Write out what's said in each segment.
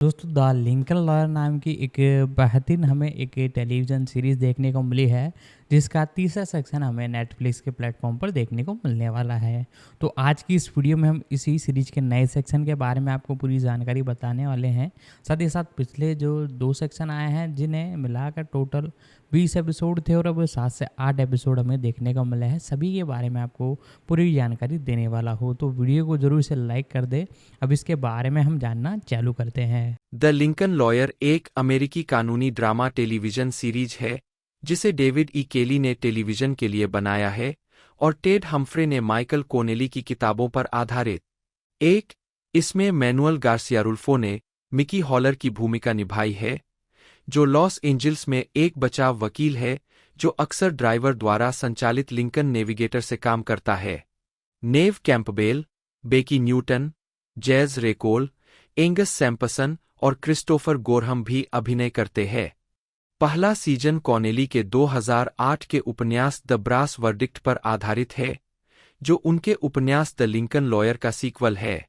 दोस्तों the Lincoln lawyer नाम की एक बेहतरीन हमें एक टेलीविज़न सीरीज़ देखने को मिली है, जिसका तीसरा सेक्शन हमें नेटफ्लिक्स के प्लेटफॉर्म पर देखने को मिलने वाला है। तो आज की इस वीडियो में हम इसी सीरीज़ के नए सेक्शन के बारे में आपको पूरी जानकारी बताने वाले हैं। साथ ही साथ पिछले जो 2 सेक्शन आए हैं, जिन्हें मिलाकर टोटल 20 एपिसोड थे और अब 7 से 8 एपिसोड हमें देखने को मिले हैं, सभी के बारे में आपको पूरी जानकारी देने वाला हो। तो वीडियो को ज़रूर से लाइक कर दे। अब इसके बारे में हम जानना चालू करते हैं। द लिंकन लॉयर एक अमेरिकी कानूनी ड्रामा टेलीविजन सीरीज है जिसे डेविड ई केली ने टेलीविजन के लिए बनाया है और टेड हम्फ्रे ने माइकल कोनेली की किताबों पर आधारित। इसमें मैनुअल गार्सियारुल्फो ने मिकी हॉलर की भूमिका निभाई है, जो लॉस एंजिल्स में एक बचाव वकील है जो अक्सर ड्राइवर द्वारा संचालित लिंकन नेविगेटर से काम करता है। Neve Campbell, Becky Newton, Jazz Raycole, Angus Sampson और क्रिस्टोफर गोरहम भी अभिनय करते हैं। पहला सीजन कॉनेली के 2008 के उपन्यास द ब्रास वर्डिक्ट पर आधारित है, जो उनके उपन्यास द लिंकन लॉयर का सीक्वल है।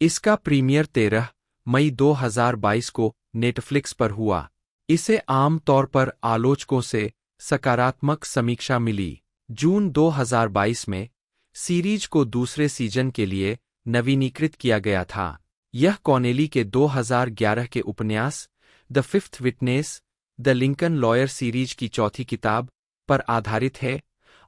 इसका प्रीमियर 13 मई 2022 को नेटफ्लिक्स पर हुआ। इसे आम तौर पर आलोचकों से सकारात्मक समीक्षा मिली। जून 2022 में सीरीज को दूसरे सीजन के लिए नवीनीकृत किया गया था। यह कॉनेली के 2011 के उपन्यास the fifth witness, the Lincoln lawyer series की चौथी किताब पर आधारित है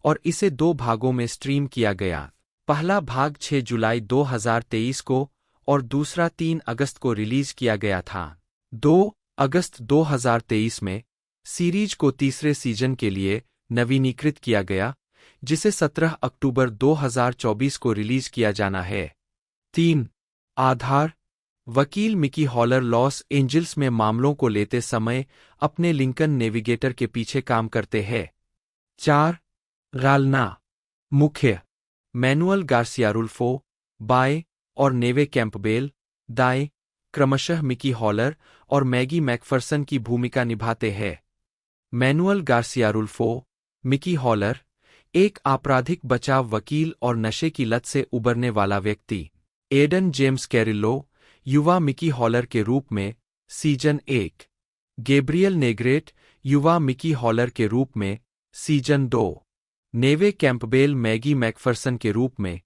और इसे 2 भागों में स्ट्रीम किया गया। पहला भाग 6 जुलाई 2023 को और दूसरा 3 अगस्त को रिलीज किया गया था। 2 अगस्त 2023 में सीरीज को तीसरे सीजन के लिए नवीनीकृत किया गया, जिसे 17 अक्टूबर 2024 को रिलीज किया जाना है। 3 आधार वकील मिकी हॉलर लॉस एंजिल्स में मामलों को लेते समय अपने लिंकन नेविगेटर के पीछे काम करते हैं। 4 रालना मुख्य मैनुअल गार्सियारुल्फो बाएं और नेवे कैंपबेल दाएं क्रमशः मिकी हॉलर और मैगी मैकफरसन की भूमिका निभाते हैं। मैनुअल गार्सियारुल्फो मिकी हॉलर एक आपराधिक बचाव वकील और नशे की लत से उबरने वाला व्यक्ति। एडन जेम्स कैरिलो युवा मिकी हॉलर के रूप में सीजन 1। गैब्रियल नेग्रेट युवा मिकी हॉलर के रूप में सीजन 2। नेवे कैंपबेल मैगी मैकफरसन के रूप में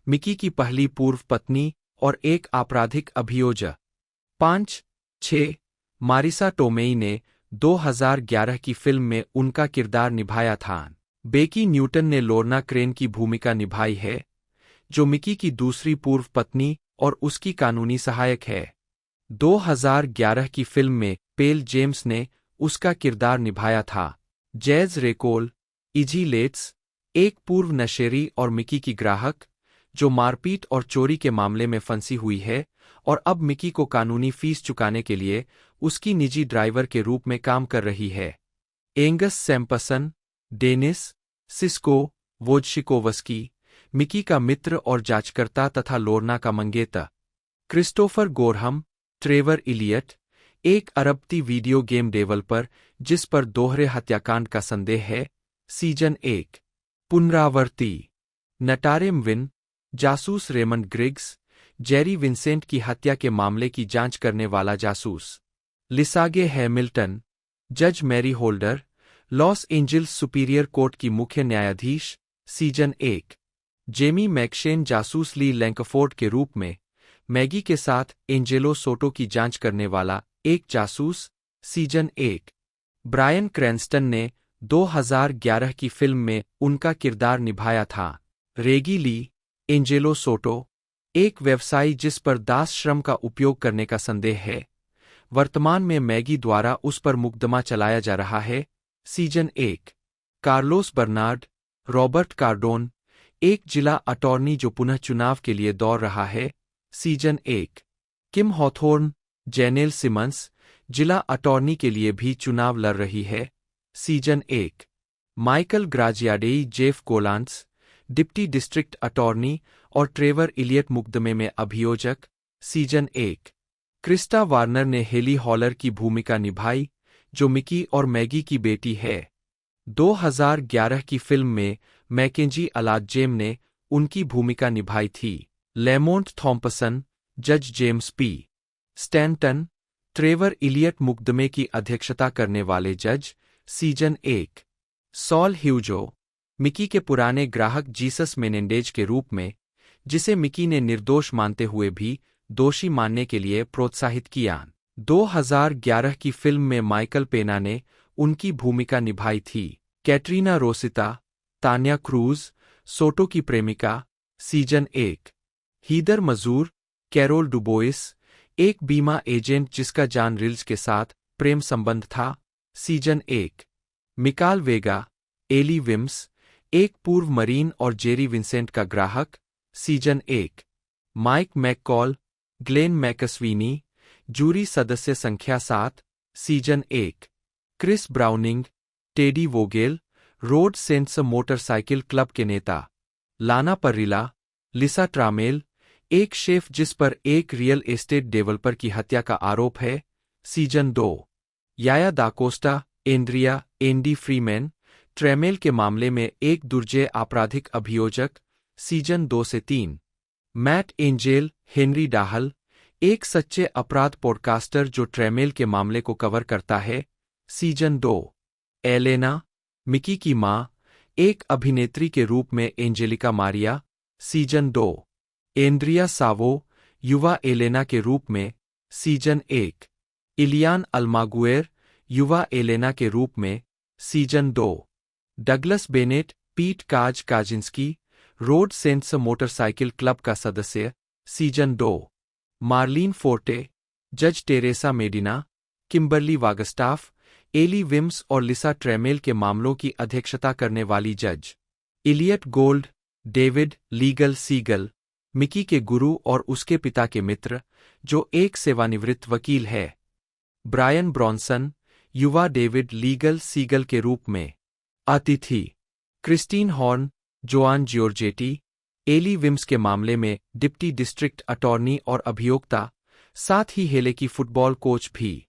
मिकी की पहली पूर्व पत्नी और एक आपराधिक अभियोजक। 5-6 मारिसा टोमेई ने 2011 की फिल्म में उनका किरदार निभाया था। बेकी न्यूटन ने लोर्ना क्रेन की भूमिका निभाई है, जो मिकी की दूसरी पूर्व पत्नी और उसकी कानूनी सहायक है। 2011 की फिल्म में पेल जेम्स ने उसका किरदार निभाया था। जैज रेकोल इजी लेट्स एक पूर्व नशेड़ी और मिकी की ग्राहक, जो मारपीट और चोरी के मामले में फंसी हुई है और अब मिकी को कानूनी फीस चुकाने के लिए उसकी निजी ड्राइवर के रूप में काम कर रही है। एंगस सैम्पसन डेनिस सिस्को वोज्शिकोवस्की मिकी का मित्र और जांचकर्ता तथा लोर्ना का मंगेतर। क्रिस्टोफर गोरहम ट्रेवर इलियट एक अरबती वीडियो गेम डेवलपर जिस पर दोहरे हत्याकांड का संदेह है। सीजन 1 पुनरावर्ती। नटारेम विन जासूस रेमंड ग्रिग्स जेरी विंसेंट की हत्या के मामले की जांच करने वाला जासूस। लिसागे हैमिल्टन जज Mary Holder Los Angeles Superior Court की मुख्य न्यायाधीश। सीजन 1 जेमी मैकशेन जासूस ली लैंकफोर्ड के रूप में मैगी के साथ एंजेलो सोटो की जांच करने वाला एक जासूस। सीजन 1 ब्रायन क्रैंस्टन ने 2011 की फिल्म में उनका किरदार निभाया था। रेगी ली एंजेलो सोटो एक व्यवसायी जिस पर दास श्रम का उपयोग करने का संदेह है। वर्तमान में मैगी द्वारा उस पर मुकदमा चलाया जा रहा है। Season 1 Carlos Bernard Robert Cardone एक जिला अटॉर्नी जो पुनः चुनाव के लिए दौड़ रहा है। Season 1 Kim Hawthorne Jenelle Simmons जिला अटॉर्नी के लिए भी चुनाव लड़ रही है। Season 1 Michael Graziadei Jeff Golantz deputy district attorney और ट्रेवर इलियट मुकदमे में अभियोजक। सीजन 1 क्रिस्टा वार्नर ने हेली हॉलर की भूमिका निभाई, जो मिकी और मैगी की बेटी है। 2011 की फिल्म में मैकेंजी अलादजेम ने उनकी भूमिका निभाई थी। लेमोंट थॉम्पसन जज James P Stanton Trevor Elliott मुकदमे की अध्यक्षता करने वाले जज। सीजन 1। सॉल ह्यूजो, मिकी के पुराने ग्राहक जीसस मेनेंडेज के रूप में, जिसे मिकी ने निर्दोष मानते हुए भी दोषी मानने के लिए प्रोत्साहित किया। 2011 की फिल्म में माइकल पेना ने उनकी भूमिका निभाई थी। कैटरीना रोसिता, तान्या क्रूज, सोटो की प्रेमिका। सीजन 1। हीदर मजूर, कैरोल डुबोइस, एक बीमा एजेंट जिसका जॉन रिल्स के साथ प्रेम संबंध था। Season 1। Mikal Vega, Eli Wims, एक पूर्व मरीन और जेरी विंसेंट का ग्राहक। Season 1। Mike McCall, Glenn McSweeney, jury सदस्य संख्या 7। Season 1। Chris Browning, Teddy Vogel, Road Saints motorcycle club के नेता। लाना पर्रिला, लिसा ट्रामेल, एक शेफ जिस पर एक रियल एस्टेट डेवलपर की हत्या का आरोप है। सीजन 2। याया दाकोस्टा, एंड्रिया, एंडी फ्रीमैन, ट्रेमेल के मामले में एक दुर्जय आपराधिक अभियोजक। सीजन 2 से 3। मैट एंजेल, हेनरी डाहल, एक सच्चे अपराध पॉडकास्टर जो ट्रेमेल के मामले को कवर करता है। सीजन 2। एलेना, मिकी की मां, एक अभिनेत्री के रूप में एंजेलिका मारिया। सीजन 2। एंड्रिया सावो, युवा एलेना के रूप में। सीजन 1। इलियान अल्मागुएर, युवा एलेना के रूप में। Season 2। Douglas Bennett, Pete Kaczynski, Road Saints motorcycle club का सदस्य। सीजन 2। मार्लीन फोर्टे, जज Teresa Medina, Kimberly Wagstaff, Eli Wyms और लिसा ट्रेमेल के मामलों की अध्यक्षता करने वाली जज। Elliott Gould, David Legal Siegel, Mickey के गुरु और उसके पिता के मित्र, जो एक सेवानिवृत्त वकील है। ब्रायन ब्रॉनसन, युवा डेविड लीगल सीगल के रूप में। अतिथि। Christine Horn, Joanne Giorgetti, Eli Wyms के मामले में डिप्टी डिस्ट्रिक्ट अटॉर्नी और अभियोक्ता, साथ ही हेले की फुटबॉल कोच भी।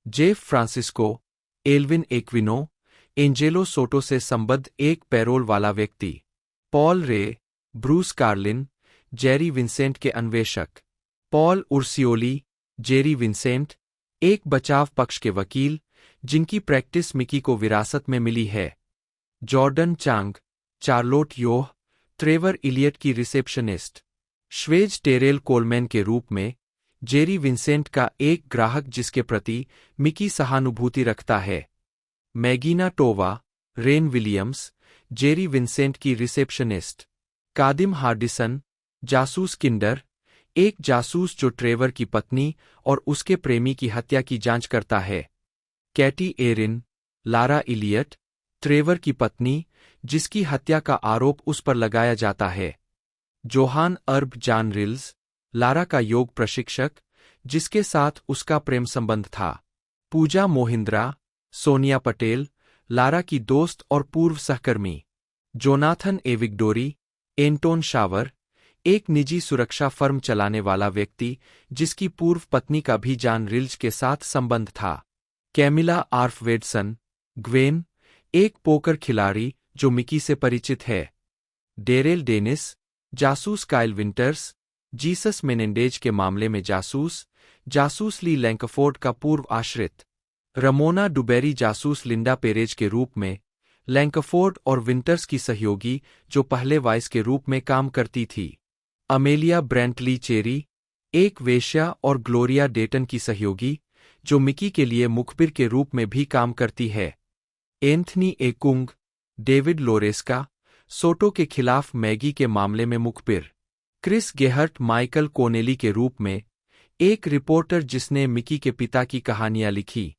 Jeff Francisco, Elvin Aquino, Angelo Soto से संबद्ध एक पैरोल वाला व्यक्ति। पॉल रे, ब्रूस कार्लिन, जेरी विंसेंट के अन्वेषक। पॉल उर्सियोली, जेरी विंसेंट, एक बचाव पक्ष के वकील, जिनकी प्रैक्टिस मिकी को विरासत में मिली है। जॉर्डन चांग, चार्लोट योह, ट्रेवर इलियट की रिसेप्शनिस्ट। श्वेज टेरेल कोलमैन के रूप में, जेरी विंसेंट का एक ग्राहक जिसके प्रति मिकी सहानुभूति रखता है। Mageina Tovah, Wren Williams, Jerry Vincent की रिसेप्शनिस्ट। कादिम हार्डिसन, जासूस किंडर, एक जासूस जो ट्रेवर की पत्नी और उसके प्रेमी की हत्या की जांच करता है। Katie Erin, Lara Elliott, Trevor की पत्नी, जिसकी हत्या का आरोप उस पर लगाया जाता है। जोहान अर्ब जॉन रिल्स, लारा का योग प्रशिक्षक, जिसके साथ उसका प्रेम संबंध था। पूजा मोहिंद्रा, सोनिया पटेल, लारा की दोस्त और पूर्व सहकर्मी। जोनाथन एविगडोरी, एंटोन शावर, एक निजी सुरक्षा फर्म चलाने वाला व्यक्ति जिसकी पूर्व पत्नी का भी जॉन रिल्स के साथ संबंध था। कैमिला आर्फवेडसन, ग्वेन, एक पोकर खिलाड़ी जो मिकी से परिचित है। डेरेल डेनिस, जासूस काइल विंटर्स, जीसस मेनेंडेज के मामले में जासूस ली लैंकफोर्ड का पूर्व आश्रित। रमोना डुबेरी, जासूस लिंडा पेरेज के रूप में, लैंकफोर्ड और विंटर्स की सहयोगी जो पहले वाइस के रूप में काम करती थी। अमेलिया ब्रेंटली चेरी, एक वेश्या और ग्लोरिया डेटन की सहयोगी, जो मिकी के लिए मुखबिर के रूप में भी काम करती है। एंथनी एकुंग, डेविड लोरेस्का, सोटो के खिलाफ मैगी के मामले में मुखबिर। क्रिस गेहर्ट, माइकल कोनेली के रूप में, एक रिपोर्टर जिसने मिकी के पिता की कहानियां लिखी।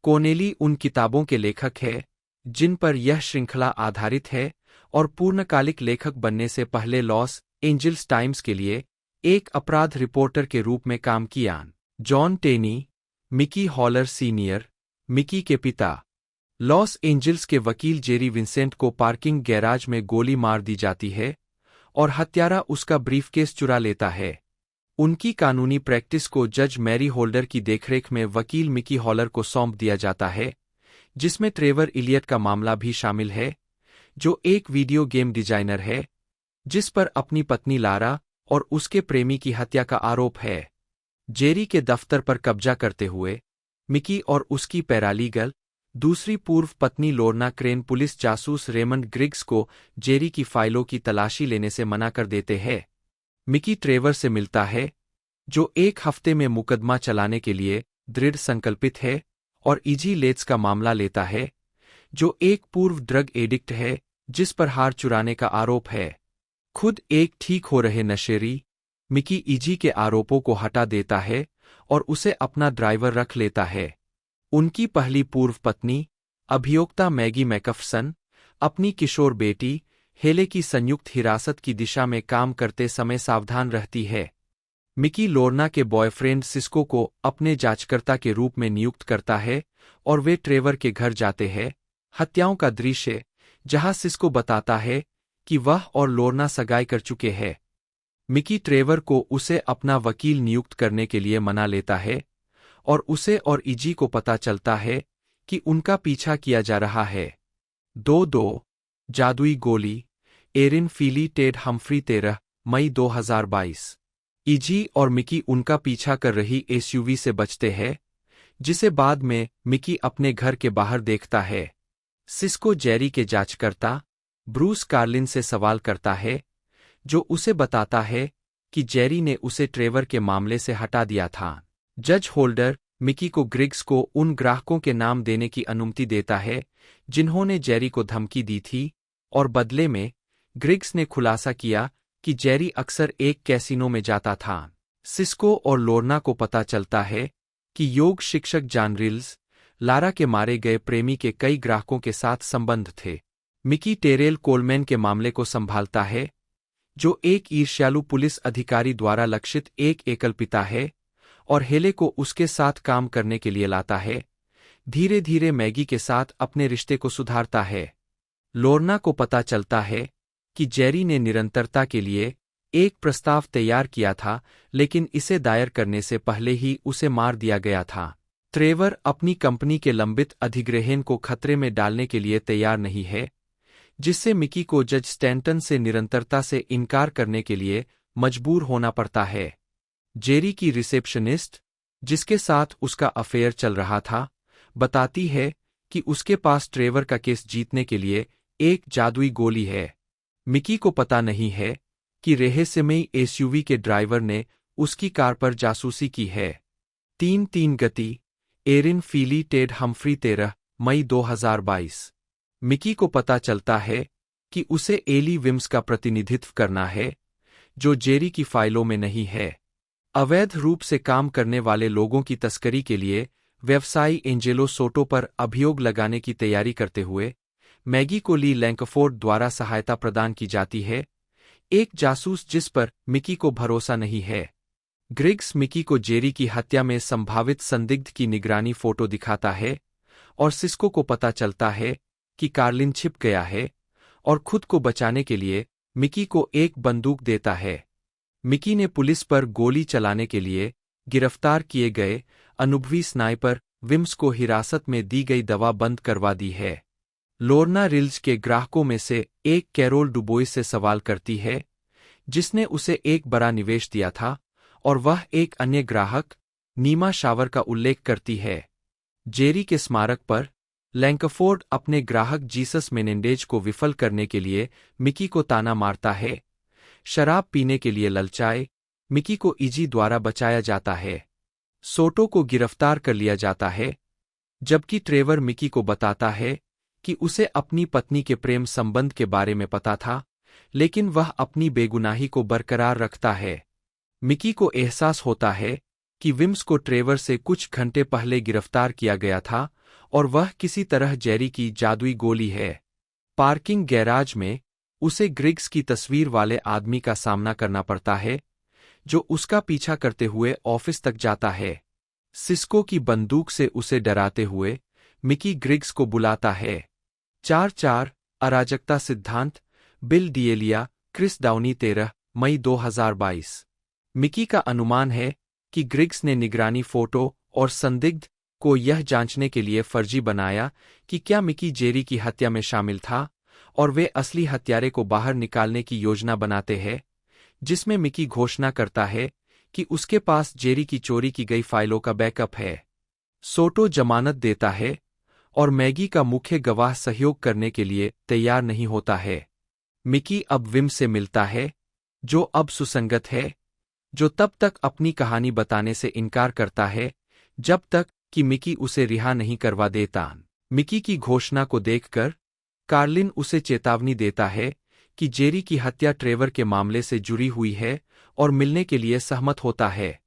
कोनेली उन किताबों के लेखक है जिन पर यह श्रृंखला आधारित है और पूर्णकालिक लेखक बनने से पहले लॉस एंजल्स टाइम्स के लिए एक अपराध रिपोर्टर के रूप में काम किया। जॉन टेनी, मिकी हॉलर सीनियर, मिकी के पिता। लॉस एंजल्स के वकील जेरी विंसेंट को पार्किंग गैराज में गोली मार दी जाती है और हत्यारा उसका ब्रीफकेस चुरा लेता है। उनकी कानूनी प्रैक्टिस को जज मैरी होल्डर की देखरेख में वकील मिकी हॉलर को सौंप दिया जाता है, जिसमें ट्रेवर इलियट का मामला भी शामिल है, जो एक वीडियो गेम डिजाइनर है, जिस पर अपनी पत्नी लारा और उसके प्रेमी की हत्या का आरोप है। जेरी के दफ्तर पर कब्जा करते हुए मिकी और उसकी पैरालीगल दूसरी पूर्व पत्नी लोर्ना क्रेन पुलिस जासूस रेमंड ग्रिग्स को जेरी की फाइलों की तलाशी लेने से मना कर देते हैं। मिकी ट्रेवर से मिलता है, जो एक हफ्ते में मुकदमा चलाने के लिए दृढ़ संकल्पित है, और इजी लेट्स का मामला लेता है, जो एक पूर्व ड्रग एडिक्ट है जिस पर हार चुराने का आरोप है। खुद एक ठीक हो रहे नशेड़ी, मिकी इजी के आरोपों को हटा देता है और उसे अपना ड्राइवर रख लेता है। उनकी पहली पूर्व पत्नी, अभियोक्ता मैगी मैकफसन, अपनी किशोर बेटी हेले की संयुक्त हिरासत की दिशा में काम करते समय सावधान रहती है। मिकी लोर्ना के बॉयफ्रेंड सिस्को को अपने जांचकर्ता के रूप में नियुक्त करता है और वे ट्रेवर के घर जाते हैं। हत्याओं का दृश्य, जहां सिस्को बताता है कि वह और लोर्ना सगाई कर चुके हैं। मिकी ट्रेवर को उसे अपना वकील नियुक्त करने के लिए मना लेता है, और उसे और इजी को पता चलता है कि उनका पीछा किया जा रहा है। 2-2 जादुई गोली, एरिन फीली टेड हम्फ्री 13 मई 2022। इजी और मिकी उनका पीछा कर रही एसयूवी से बचते हैं, जिसे बाद में मिकी अपने घर के बाहर देखता है। सिस्को जेरी के जांचकर्ता ब्रूस कार्लिन से सवाल करता है, जो उसे बताता है कि जेरी ने उसे ट्रेवर के मामले से हटा दिया था। जज होल्डर मिकी को ग्रिग्स को उन ग्राहकों के नाम देने की अनुमति देता है जिन्होंने जेरी को धमकी दी थी, और बदले में ग्रिग्स ने खुलासा किया कि जेरी अक्सर एक कैसीनो में जाता था। सिस्को और लोर्ना को पता चलता है कि योग शिक्षक जॉन रिल्स, लारा के मारे गए प्रेमी के कई ग्राहकों के साथ संबंध थे। मिकी टेरेल कोलमैन के मामले को संभालता है, जो एक ईर्ष्यालु पुलिस अधिकारी द्वारा लक्षित एक एकल पिता है, और हेले को उसके साथ काम करने के लिए लाता है। धीरे धीरे मैगी के साथ अपने रिश्ते को सुधारता है। लोर्ना को पता चलता है कि जेरी ने निरंतरता के लिए एक प्रस्ताव तैयार किया था, लेकिन इसे दायर करने से पहले ही उसे मार दिया गया था। ट्रेवर अपनी कंपनी के लंबित अधिग्रहण को खतरे में डालने के लिए तैयार नहीं है, जिससे मिकी को जज स्टैंटन से निरंतरता से इनकार करने के लिए मजबूर होना पड़ता है। जेरी की रिसेप्शनिस्ट, जिसके साथ उसका अफेयर चल रहा था, बताती है कि उसके पास ट्रेवर का केस जीतने के लिए एक जादुई गोली है। मिकी को पता नहीं है कि रहस्यमयी एसयूवी के ड्राइवर ने उसकी कार पर जासूसी की है। 3-3 गति, एरिन फीली टेड हम्फ्री 13 मई 2022। मिकी को पता चलता है कि उसे एली विम्स का प्रतिनिधित्व करना है, जो जेरी की फाइलों में नहीं है। अवैध रूप से काम करने वाले लोगों की तस्करी के लिए व्यवसायी एंजेलो सोटो पर अभियोग लगाने की तैयारी करते हुए मैगी को ली लैंकफोर्ड द्वारा सहायता प्रदान की जाती है, एक जासूस जिस पर मिकी को भरोसा नहीं है। ग्रिग्स मिकी को जेरी की हत्या में संभावित संदिग्ध की निगरानी फोटो दिखाता है, और सिस्को को पता चलता है कि कार्लिन छिप गया है, और खुद को बचाने के लिए मिकी को एक बंदूक देता है। मिकी ने पुलिस पर गोली चलाने के लिए गिरफ्तार किए गए अनुभवी स्नाइपर विम्स को हिरासत में दी गई दवा बंद करवा दी है। लोर्ना रिल्स के ग्राहकों में से एक कैरोल डुबोइस से सवाल करती है, जिसने उसे एक बड़ा निवेश दिया था, और वह एक अन्य ग्राहक नीमा शावर का उल्लेख करती है। जेरी के स्मारक पर लैंकफोर्ड अपने ग्राहक जीसस मेनेंडेज को विफल करने के लिए मिकी को ताना मारता है। शराब पीने के लिए ललचाए मिकी को इजी द्वारा बचाया जाता है। सोटो को गिरफ्तार कर लिया जाता है, जबकि ट्रेवर मिकी को बताता है कि उसे अपनी पत्नी के प्रेम संबंध के बारे में पता था, लेकिन वह अपनी बेगुनाही को बरकरार रखता है। मिकी को एहसास होता है कि विम्स को ट्रेवर से कुछ घंटे पहले गिरफ्तार किया गया था, और वह किसी तरह जेरी की जादुई गोली है। पार्किंग गैराज में उसे ग्रिग्स की तस्वीर वाले आदमी का सामना करना पड़ता है, जो उसका पीछा करते हुए ऑफिस तक जाता है। सिस्को की बंदूक से उसे डराते हुए मिकी ग्रिग्स को बुलाता है। 4-4 अराजकता सिद्धांत, बिल डिएलिया, क्रिस डाउनी 13 मई 2022। मिकी का अनुमान है कि ग्रिग्स ने निगरानी फोटो और संदिग्ध को यह जांचने के लिए फर्जी बनाया कि क्या मिकी जेरी की हत्या में शामिल था, और वे असली हत्यारे को बाहर निकालने की योजना बनाते हैं, जिसमें मिकी घोषणा करता है कि उसके पास जेरी की चोरी की गई फाइलों का बैकअप है। सोटो जमानत देता है और मैगी का मुख्य गवाह सहयोग करने के लिए तैयार नहीं होता है। मिकी अब विम से मिलता है, जो अब सुसंगत है, जो तब तक अपनी कहानी बताने से इनकार करता है जब तक कि मिकी उसे रिहा नहीं करवा देता। मिकी की घोषणा को देखकर कार्लिन उसे चेतावनी देता है कि जेरी की हत्या ट्रेवर के मामले से जुड़ी हुई है और मिलने के लिए सहमत होता है।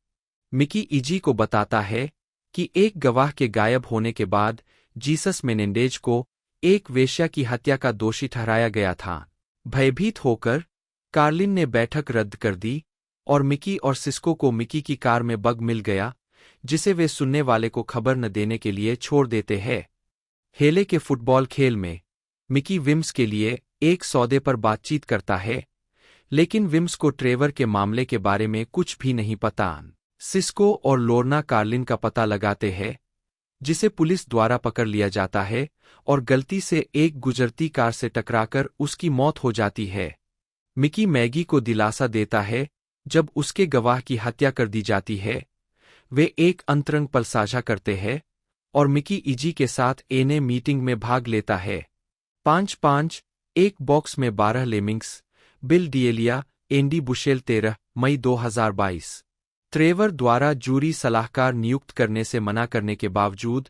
मिकी इजी को बताता है कि एक गवाह के गायब होने के बाद जीसस मेनेंडेज को एक वेश्या की हत्या का दोषी ठहराया गया था। भयभीत होकर कार्लिन ने बैठक रद्द कर दी और मिकी और सिस्को को मिकी की कार में बग मिल गया, जिसे वे सुनने वाले को खबर न देने के लिए छोड़ देते हैं। हेले के फुटबॉल खेल में मिकी विम्स के लिए एक सौदे पर बातचीत करता है, लेकिन विम्स को ट्रेवर के मामले के बारे में कुछ भी नहीं पता। सिस्को और लोर्ना कार्लिन का पता लगाते हैं, जिसे पुलिस द्वारा पकड़ लिया जाता है और गलती से एक गुजरती कार से टकराकर उसकी मौत हो जाती है। मिकी मैगी को दिलासा देता है जब उसके गवाह की हत्या कर दी जाती है। वे एक अंतरंग पल साझा करते हैं और मिकी इजी के साथ एने मीटिंग में भाग लेता है। 5-5 एक बॉक्स में 12 लेमिंग्स, बिल डिएलिया, एंडी बुशेल 13 मई 2022। ट्रेवर द्वारा जूरी सलाहकार नियुक्त करने से मना करने के बावजूद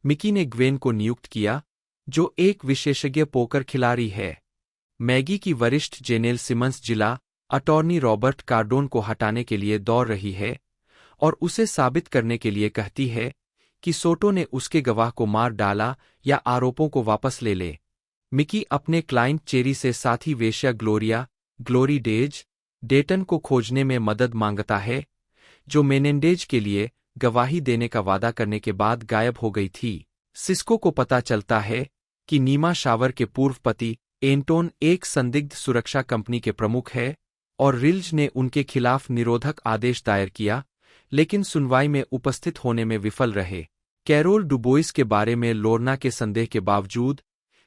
मिकी ने ग्वेन को नियुक्त किया, जो एक विशेषज्ञ पोकर खिलाड़ी है। मैगी की वरिष्ठ जेनेल सिमंस जिला अटॉर्नी रॉबर्ट कार्डोन को हटाने के लिए दौड़ रही है और उसे साबित करने के लिए कहती है कि सोटो ने उसके गवाह को मार डाला या आरोपों को वापस ले ले। मिकी अपने क्लाइंट चेरी से साथी वेश्या ग्लोरी डेटन को खोजने में मदद मांगता है, जो मेनेंडेज के लिए गवाही देने का वादा करने के बाद गायब हो गई थी। सिस्को को पता चलता है कि नीमा शावर के पूर्व पति एंटोन एक संदिग्ध सुरक्षा कंपनी के प्रमुख है और रिल्ज ने उनके खिलाफ निरोधक आदेश दायर किया, लेकिन सुनवाई में उपस्थित होने में विफल रहे। कैरोल डुबोइस के बारे में लोर्ना के संदेह के बावजूद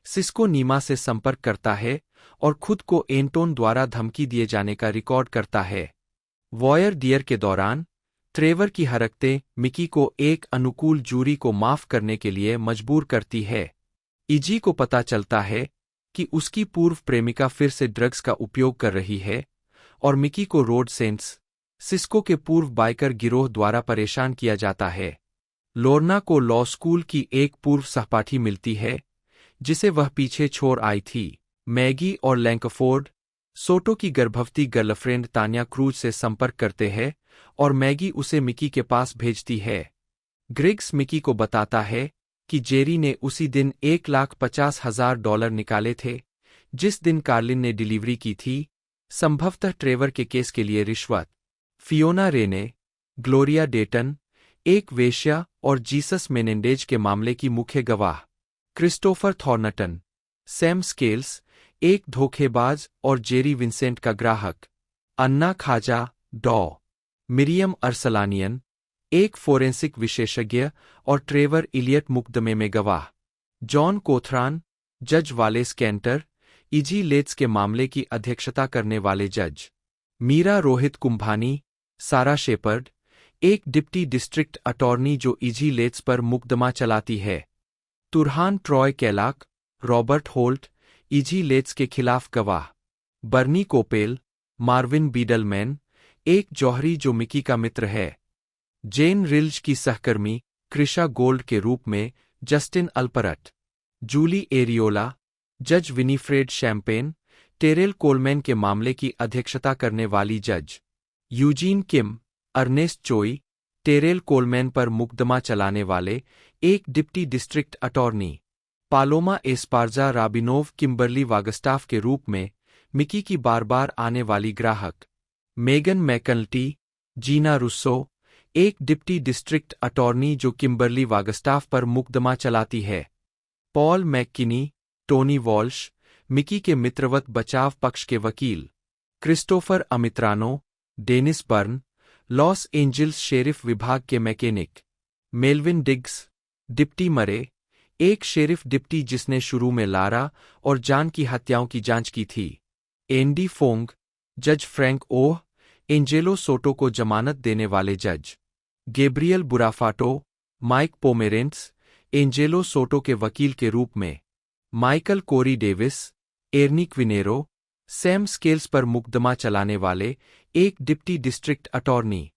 सिस्को नीमा से संपर्क करता है और खुद को एंटोन द्वारा धमकी दिए जाने का रिकॉर्ड करता है। वॉयर डियर के दौरान ट्रेवर की हरकतें मिकी को एक अनुकूल जूरी को माफ करने के लिए मजबूर करती है। इजी को पता चलता है कि उसकी पूर्व प्रेमिका फिर से ड्रग्स का उपयोग कर रही है और मिकी को रोड सेंट्स सिस्को के पूर्व बाइकर गिरोह द्वारा परेशान किया जाता है। लोर्ना को लॉ स्कूल की एक पूर्व सहपाठी मिलती है, जिसे वह पीछे छोड़ आई थी। मैगी और लैंकफोर्ड सोटो की गर्भवती गर्लफ्रेंड तान्या क्रूज से संपर्क करते हैं और मैगी उसे मिकी के पास भेजती है। ग्रिग्स मिकी को बताता है कि जेरी ने उसी दिन $1,50,000 निकाले थे, जिस दिन कार्लिन ने डिलीवरी की थी, संभवतः ट्रेवर के केस के लिए रिश्वत। फियोना रेने, ग्लोरिया डेटन, एक वेश्या और जीसस मेनेंडेज के मामले की मुख्य गवाह। क्रिस्टोफर थॉर्नटन, सैम स्केल्स, एक धोखेबाज और जेरी विंसेंट का ग्राहक। अन्ना खाजा, डॉ. मिरियम अरसलानियन, एक फोरेंसिक विशेषज्ञ और ट्रेवर इलियट मुकदमे में गवाह। जॉन कोथरान, जज वालेस कैंटर, इजी लेट्स के मामले की अध्यक्षता करने वाले जज। मीरा रोहित कुंभानी, सारा शेपर्ड, एक डिप्टी डिस्ट्रिक्ट अटॉर्नी जो इजी लेट्स पर मुकदमा चलाती है। Turhan Troy Caylak, Robert Holt, Izzy Letts के खिलाफ गवाह। बर्नी कोपेल, मार्विन बीडलमैन, एक जौहरी जो मिकी का मित्र है। जेन रिल्ज की सहकर्मी क्रिशा गोल्ड के रूप में जस्टिन अल्परट। जूली एरियोला, जज विनीफ्रेड शैम्पेन, टेरेल कोलमैन के मामले की अध्यक्षता करने वाली जज। Eugene Kim, Ernest Choi, Terrell Coleman पर मुकदमा चलाने वाले एक deputy district attorney. Paloma Esparza Rabinov Kimberly Wagstaff के रूप में मिकी की बार बार आने वाली ग्राहक। मेगन मैकनल्टी, जीना रुस्सो, एक डिप्टी डिस्ट्रिक्ट अटॉर्नी जो किम्बरली वागस्टाफ पर मुकदमा चलाती है। Paul McKinney, Tony Walsh, Mickey के मित्रवत बचाव पक्ष के वकील। Christopher Amitrano, Dennis Byrne, Los Angeles sheriff विभाग के मैकेनिक। मेलविन डिग्स, डिप्टी मरे, एक शेरिफ डिप्टी जिसने शुरू में लारा और जान की हत्याओं की जांच की थी। एंडी फोंग, जज फ्रैंक ओह, एंजेलो सोटो को जमानत देने वाले जज Gabriel Burafato, Mike Pomerantz, Angelo Soto के वकील के रूप में Michael Cory Davis, Ernie Quinero, Sam Scales पर मुकदमा चलाने वाले एक deputy district attorney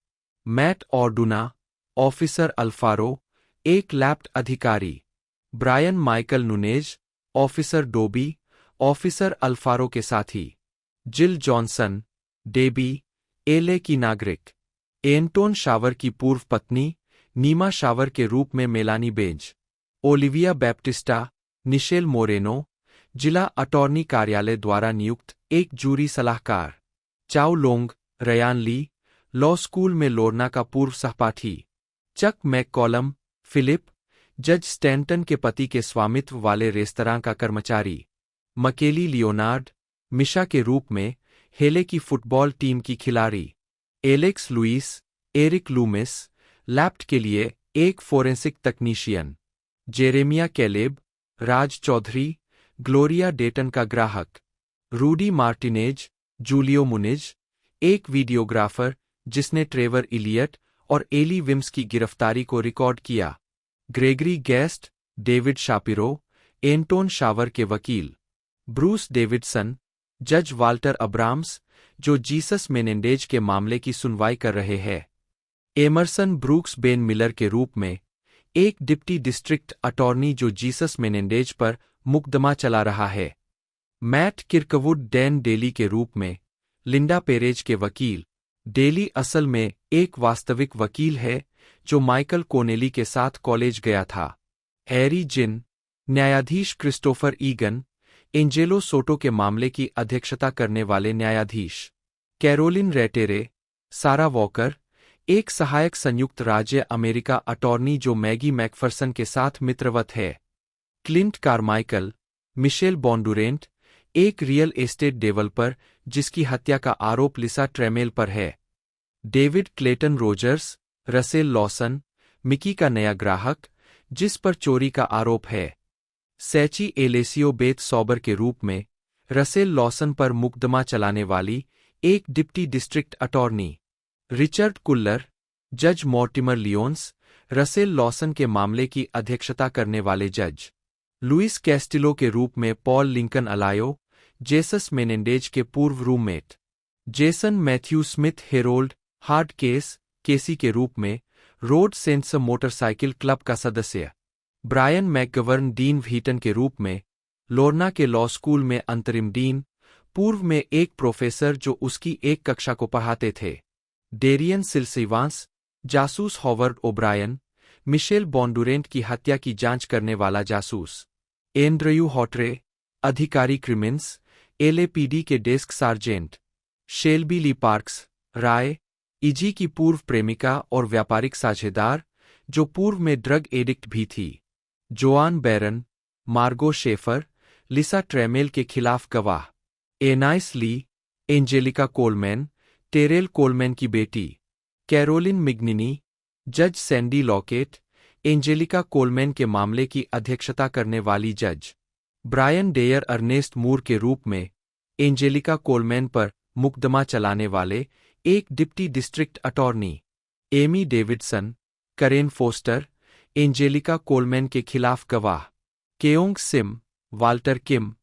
Matt Orduna, officer Alfaro, एक लैप्ड अधिकारी Brian Michael Nunez, officer Dobie, officer Alfaro के साथी जिल जॉनसन, डेबी, एले की नागरिक एंटोन शावर की पूर्व पत्नी नीमा शावर के रूप में Melanie Benz, Olivia Baptista, Nichelle Moreno, जिला अटॉर्नी कार्यालय द्वारा नियुक्त एक जूरी सलाहकार Chao Long, Ryan Lee, law school में लोरना का पूर्व सहपाठी चक मैककॉलम, फिलिप, जज स्टैंटन के पति के स्वामित्व वाले रेस्तरां का कर्मचारी मकेली लियोनार्ड, मिशा के रूप में हेले की फुटबॉल टीम की खिलाड़ी Alex Lewis, Eric Loomis, LAPD के लिए एक forensic technician Jeremiah Caleb, Raj Chaudhary, Gloria Dayton का ग्राहक रूडी मार्टिनेज, जूलियो मुनिज, एक वीडियोग्राफर जिसने ट्रेवर इलियट और एली विम्स की गिरफ्तारी को रिकॉर्ड किया, Gregory Guest, David Shapiro, Anton Shaver के वकील ब्रूस डेविडसन, जज वाल्टर अब्राम्स जो जीसस मेनेंडेज के मामले की सुनवाई कर रहे हैं, एमरसन ब्रूक्स बेन मिलर के रूप में एक डिप्टी डिस्ट्रिक्ट अटॉर्नी जो जीसस मेनेंडेज पर मुकदमा चला रहा है, मैट किर्कवुड डैन डेली के रूप में लिंडा पेरेज के वकील डेली असल में एक वास्तविक वकील है जो माइकल कोनेली के साथ कॉलेज गया था, हैरी जिन, न्यायाधीश क्रिस्टोफर ईगन, एंजेलो सोटो के मामले की अध्यक्षता करने वाले न्यायाधीश कैरोलिन रेटेरे, सारा वॉकर, एक सहायक संयुक्त राज्य अमेरिका अटॉर्नी जो मैगी मैकफरसन के साथ मित्रवत है, क्लिंट कारमाइकल, मिशेल बॉन्डुरेंट, एक रियल एस्टेट डेवलपर जिसकी हत्या का आरोप लिसा ट्रेमेल पर है, David Clayton Rogers, Russell Lawson, Mickey का नया ग्राहक जिस पर चोरी का आरोप है, सैची एलेसियो बेथ सॉबर के रूप में रसेल लॉसन पर मुकदमा चलाने वाली एक deputy district attorney, Richard Culler, जज मॉर्टिमर लियोन्स, रसेल लॉसन के मामले की अध्यक्षता करने वाले जज लुइस कैस्टिलो के रूप में Paul Lincoln Alayo, Jesus Menendez के पूर्व roommate Jason Matthew Smith Harold Hard Casey के रूप में रोड सेंट्स मोटरसाइकिल क्लब का सदस्य ब्रायन मैकगवर्न, डीन व्हीटन के रूप में लोरना के लॉ स्कूल में अंतरिम डीन, पूर्व में एक प्रोफेसर जो उसकी एक कक्षा को पढ़ाते थे, डेरियन सिल्सिवांस, जासूस हॉवर्ड ओब्रायन, मिशेल बॉन्डुरेंट की हत्या की जांच करने वाला जासूस एंड्रयू हॉटरे, अधिकारी क्रिमिन्स, एलएपीडी के डेस्क सार्जेंट शेल्बी ली पार्क्स, राय, इजी की पूर्व प्रेमिका और व्यापारिक साझेदार जो पूर्व में ड्रग एडिक्ट भी थी, जोआन बैरन, मार्गो शेफर, लिसा ट्रेमेल के खिलाफ गवाह, एनाइस ली, एंजेलिका कोलमैन, टेरेल कोलमैन की बेटी, कैरोलिन मिग्निनी, जज सैंडी लॉकेट, एंजेलिका कोलमैन के मामले की अध्यक्षता करने वाली जज ब्रायन डेयर अर्नेस्ट मूर के रूप में एंजेलिका कोलमैन पर मुकदमा चलाने वाले एक deputy district attorney, Amy Davidson, Karen Foster, Angelica Coleman के खिलाफ गवाह, केओंग सिम, वाल्टर किम,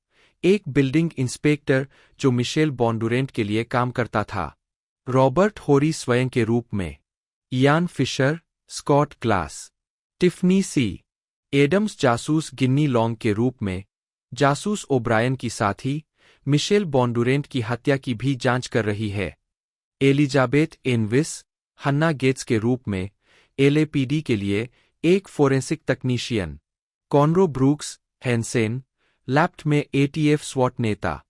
एक बिल्डिंग इंस्पेक्टर जो मिशेल बॉन्डुरेंट के लिए काम करता था, रॉबर्ट होरी स्वयं के रूप में, Ian Fisher, Scott Glass, Tiffany C, Adams जासूस गिन्नी लॉन्ग के रूप में जासूस ओब्रायन की साथी मिशेल बॉन्डुरेंट की हत्या की भी जांच कर रही है, एलिजाबेथ एनविस, हन्ना गेट्स के रूप में एलएपीडी के लिए एक फोरेंसिक तकनीशियन, कॉनरो ब्रूक्स, हैंसेन, लैप्ट में एटीएफ स्वॉट नेता,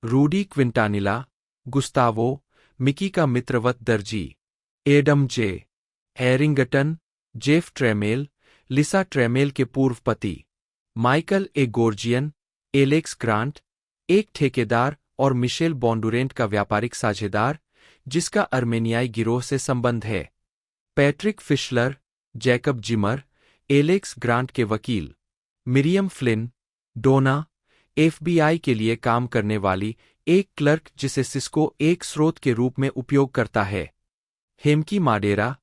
रूडी क्विंटानिला, गुस्तावो, मिकी का मित्रवत दर्जी, एडम जे, हैरिंगटन, जेफ ट्रेमेल, लिसा ट्रेमेल के पूर्व पति, माइकल ए गोर्जियन, एलेक्स ग्रांट, एक ठेकेदार और मिशेल बॉन्डुरेंट का व्यापारिक साझेदार जिसका अर्मेनियाई गिरोह से संबंध है, पैट्रिक फिशलर, जैकब जिमर, एलेक्स ग्रांट के वकील, मिरियम फ्लिन, डोना, एफबीआई के लिए काम करने वाली एक क्लर्क जिसे सिस्को एक स्रोत के रूप में उपयोग करता है। Hemky Madera,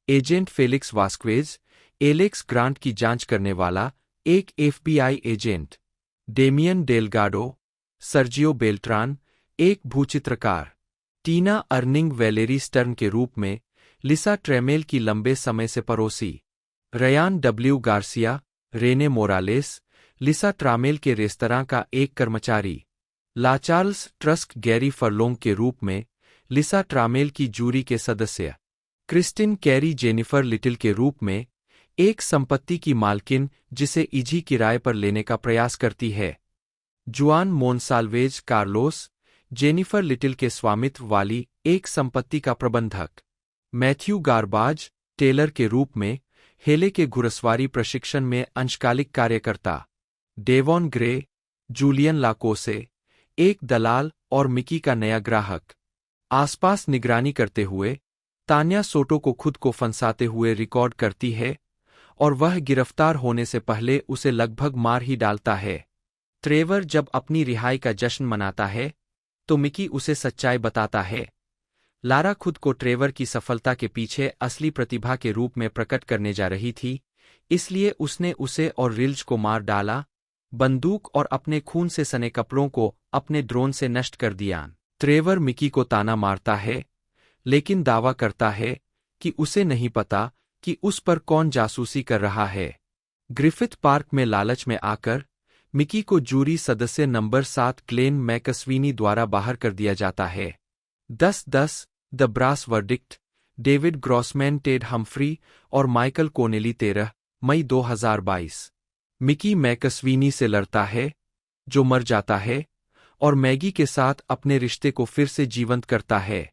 agent Felix Vasquez, Alex Grant की जांच करने वाला एक FBI agent. Damian Delgado, Sergio Beltran, एक भूचित्रकार। टीना अर्निंग वैलेरी स्टर्न के रूप में लिसा ट्रेमेल की लंबे समय से पड़ोसी। Ryan W Garcia, Rene Morales, Lisa Trammell के रेस्तरां का एक कर्मचारी। La Charles Trask Gary Furlong के रूप में लिसा ट्रामेल की जूरी के सदस्य। क्रिस्टिन कैरी जेनिफर लिटिल के रूप में एक संपत्ति की मालकिन जिसे इजी किराए पर लेने का प्रयास करती है। जुआन मोनसाल्वेज कार्लोस, जेनिफर लिटिल के स्वामित्व वाली एक संपत्ति का प्रबंधक। मैथ्यू गारबाज, टेलर के रूप में हेले के घुड़सवारी प्रशिक्षण में अंशकालिक कार्यकर्ता। डेवॉन ग्रे, जूलियन लाकोसे, एक दलाल और मिकी का नया ग्राहक। आसपास निगरानी करते हुए तान्या सोटो को खुद को फंसाते हुए रिकॉर्ड करती है और वह गिरफ्तार होने से पहले उसे लगभग मार ही डालता है। ट्रेवर जब अपनी रिहाई का जश्न मनाता है तो मिकी उसे सच्चाई बताता है। लारा खुद को ट्रेवर की सफलता के पीछे असली प्रतिभा के रूप में प्रकट करने जा रही थी, इसलिए उसने उसे और रिल्ज को मार डाला, बंदूक और अपने खून से सने कपड़ों को अपने ड्रोन से नष्ट कर दिया। ट्रेवर मिकी को ताना मारता है, लेकिन दावा करता है कि उसे नहीं पता कि उस पर कौन जासूसी कर रहा है। ग्रिफिथ पार्क में लालच में आकर मिकी को जूरी सदस्य नंबर 7 ग्लेन मैकस्वीनी द्वारा बाहर कर दिया जाता है। 10-10 the Brass Verdict, David Grossman, Ted Humphrey और माइकल कोनेली 13 मई 2022। मिकी मैकस्वीनी से लड़ता है, जो मर जाता है, और मैगी के साथ अपने रिश्ते को फिर से जीवंत करता है।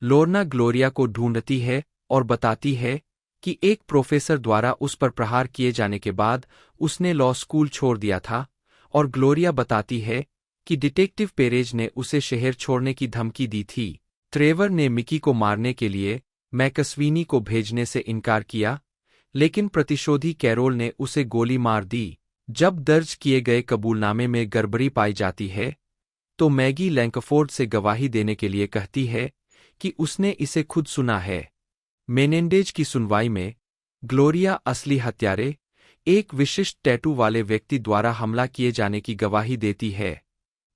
लोर्ना ग्लोरिया को ढूंढती है और बताती है कि एक प्रोफेसर द्वारा उस पर प्रहार किए जाने के बाद उसने लॉ स्कूल छोड़ दिया था, और ग्लोरिया बताती है कि डिटेक्टिव पेरेज ने उसे शहर छोड़ने की धमकी दी थी। ट्रेवर ने मिकी को मारने के लिए मैकस्वीनी को भेजने से इनकार किया, लेकिन प्रतिशोधी कैरोल ने उसे गोली मार दी। जब दर्ज किए गए कबूलनामे में गड़बड़ी पाई जाती है, तो मैगी लैंकफोर्ड से गवाही देने के लिए कहती है कि उसने इसे खुद सुना है। मेनेंडेज की सुनवाई में ग्लोरिया असली हत्यारे, एक विशिष्ट टैटू वाले व्यक्ति द्वारा हमला किए जाने की गवाही देती है।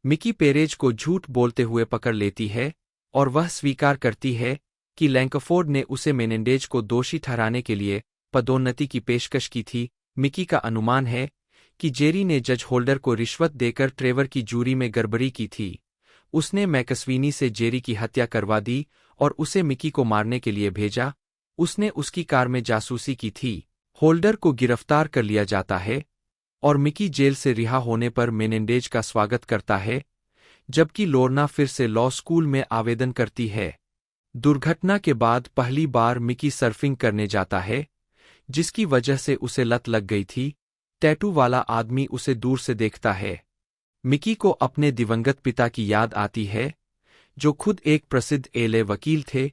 मिकी पेरेज को झूठ बोलते हुए पकड़ लेती है और वह स्वीकार करती है कि लैंकफोर्ड ने उसे मेनेंडेज को दोषी ठहराने के लिए पदोन्नति की पेशकश की थी। मिकी का अनुमान है कि जेरी ने जज होल्डर को रिश्वत देकर ट्रेवर की जूरी में गड़बड़ी की थी। उसने मैकस्वीनी से जेरी की हत्या करवा दी और उसे मिकी को मारने के लिए भेजा। उसने उसकी कार में जासूसी की थी। होल्डर को गिरफ्तार कर लिया जाता है और मिकी जेल से रिहा होने पर मेनेंडेज का स्वागत करता है, जबकि लोर्ना फिर से लॉ स्कूल में आवेदन करती है। दुर्घटना के बाद पहली बार मिकी सर्फिंग करने जाता है, जिसकी वजह से उसे लत लग गई थी। टैटू वाला आदमी उसे दूर से देखता है। मिकी को अपने दिवंगत पिता की याद आती है, जो खुद एक प्रसिद्ध एले वकील थे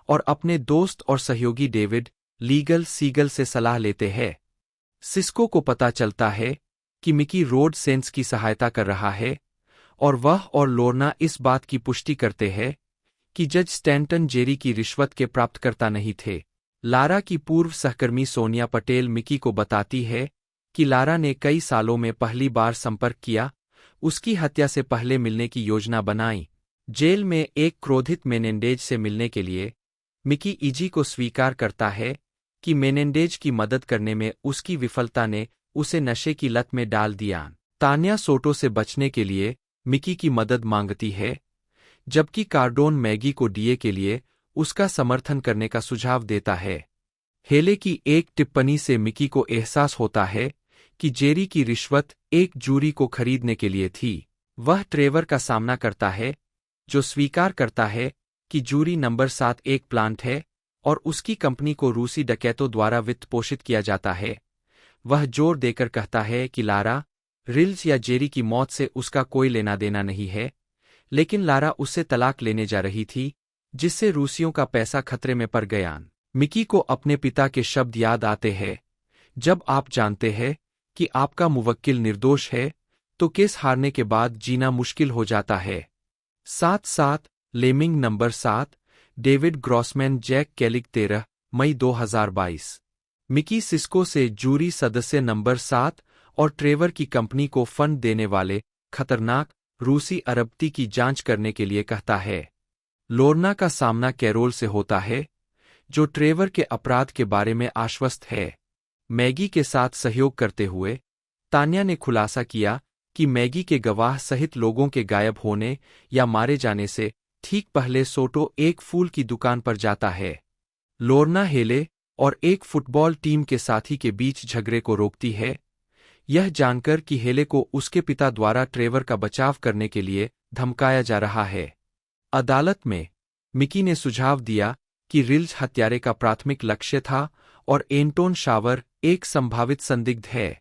और अपने दोस्त और सहयोगी डेविड लीगल सीगल से सलाह लेते हैं। सिस्को को पता चलता है कि मिकी रोड सेंस की सहायता कर रहा है, और वह और लोर्ना इस बात की पुष्टि करते हैं कि जज स्टैंटन जेरी की रिश्वत के प्राप्तकर्ता नहीं थे। लारा की पूर्व सहकर्मी सोनिया पटेल मिकी को बताती है कि लारा ने कई सालों में पहली बार संपर्क किया, उसकी हत्या से पहले मिलने की योजना बनाई। जेल में एक क्रोधित मेनेंडेज से मिलने के लिए मिकी इजी को स्वीकार करता है कि मेनेंडेज की मदद करने में उसकी विफलता ने उसे नशे की लत में डाल दिया। तान्या सोटो से बचने के लिए मिकी की मदद मांगती है, जबकि कार्डोन मैगी को डीए के लिए उसका समर्थन करने का सुझाव देता है। हेले की एक टिप्पणी से मिकी को एहसास होता है कि जेरी की रिश्वत एक जूरी को खरीदने के लिए थी। वह ट्रेवर का सामना करता है, जो स्वीकार करता है कि जूरी नंबर 7 एक प्लांट है और उसकी कंपनी को रूसी डकैतों द्वारा वित्त पोषित किया जाता है। वह जोर देकर कहता है कि लारा, रिल्स या जेरी की मौत से उसका कोई लेना देना नहीं है, लेकिन लारा उससे तलाक लेने जा रही थी, जिससे रूसियों का पैसा खतरे में पड़ गया। मिकी को अपने पिता के शब्द याद आते हैं, जब आप जानते हैं कि आपका मुवक्किल निर्दोष है, तो केस हारने के बाद जीना मुश्किल हो जाता है। 7-7 लेमिंग नंबर 7 डेविड ग्रॉसमैन जैक केलिग 13 मई 2022 मिकी सिस्को से जूरी सदस्य नंबर 7 और ट्रेवर की कंपनी को फंड देने वाले खतरनाक रूसी अरबती की जांच करने के लिए कहता है। लोर्ना का सामना कैरोल से होता है, जो ट्रेवर के अपराध के बारे में आश्वस्त है। मैगी के साथ सहयोग करते हुए तान्या ने खुलासा किया कि मैगी के गवाह सहित लोगों के गायब होने या मारे जाने से ठीक पहले सोटो एक फूल की दुकान पर जाता है। लोर्ना हेले और एक फुटबॉल टीम के साथी के बीच झगड़े को रोकती है, यह जानकर कि हेले को उसके पिता द्वारा ट्रेवर का बचाव करने के लिए धमकाया जा रहा है। अदालत में मिकी ने सुझाव दिया कि रिल्ज हत्यारे का प्राथमिक लक्ष्य था और एंटोन शावर एक संभावित संदिग्ध है।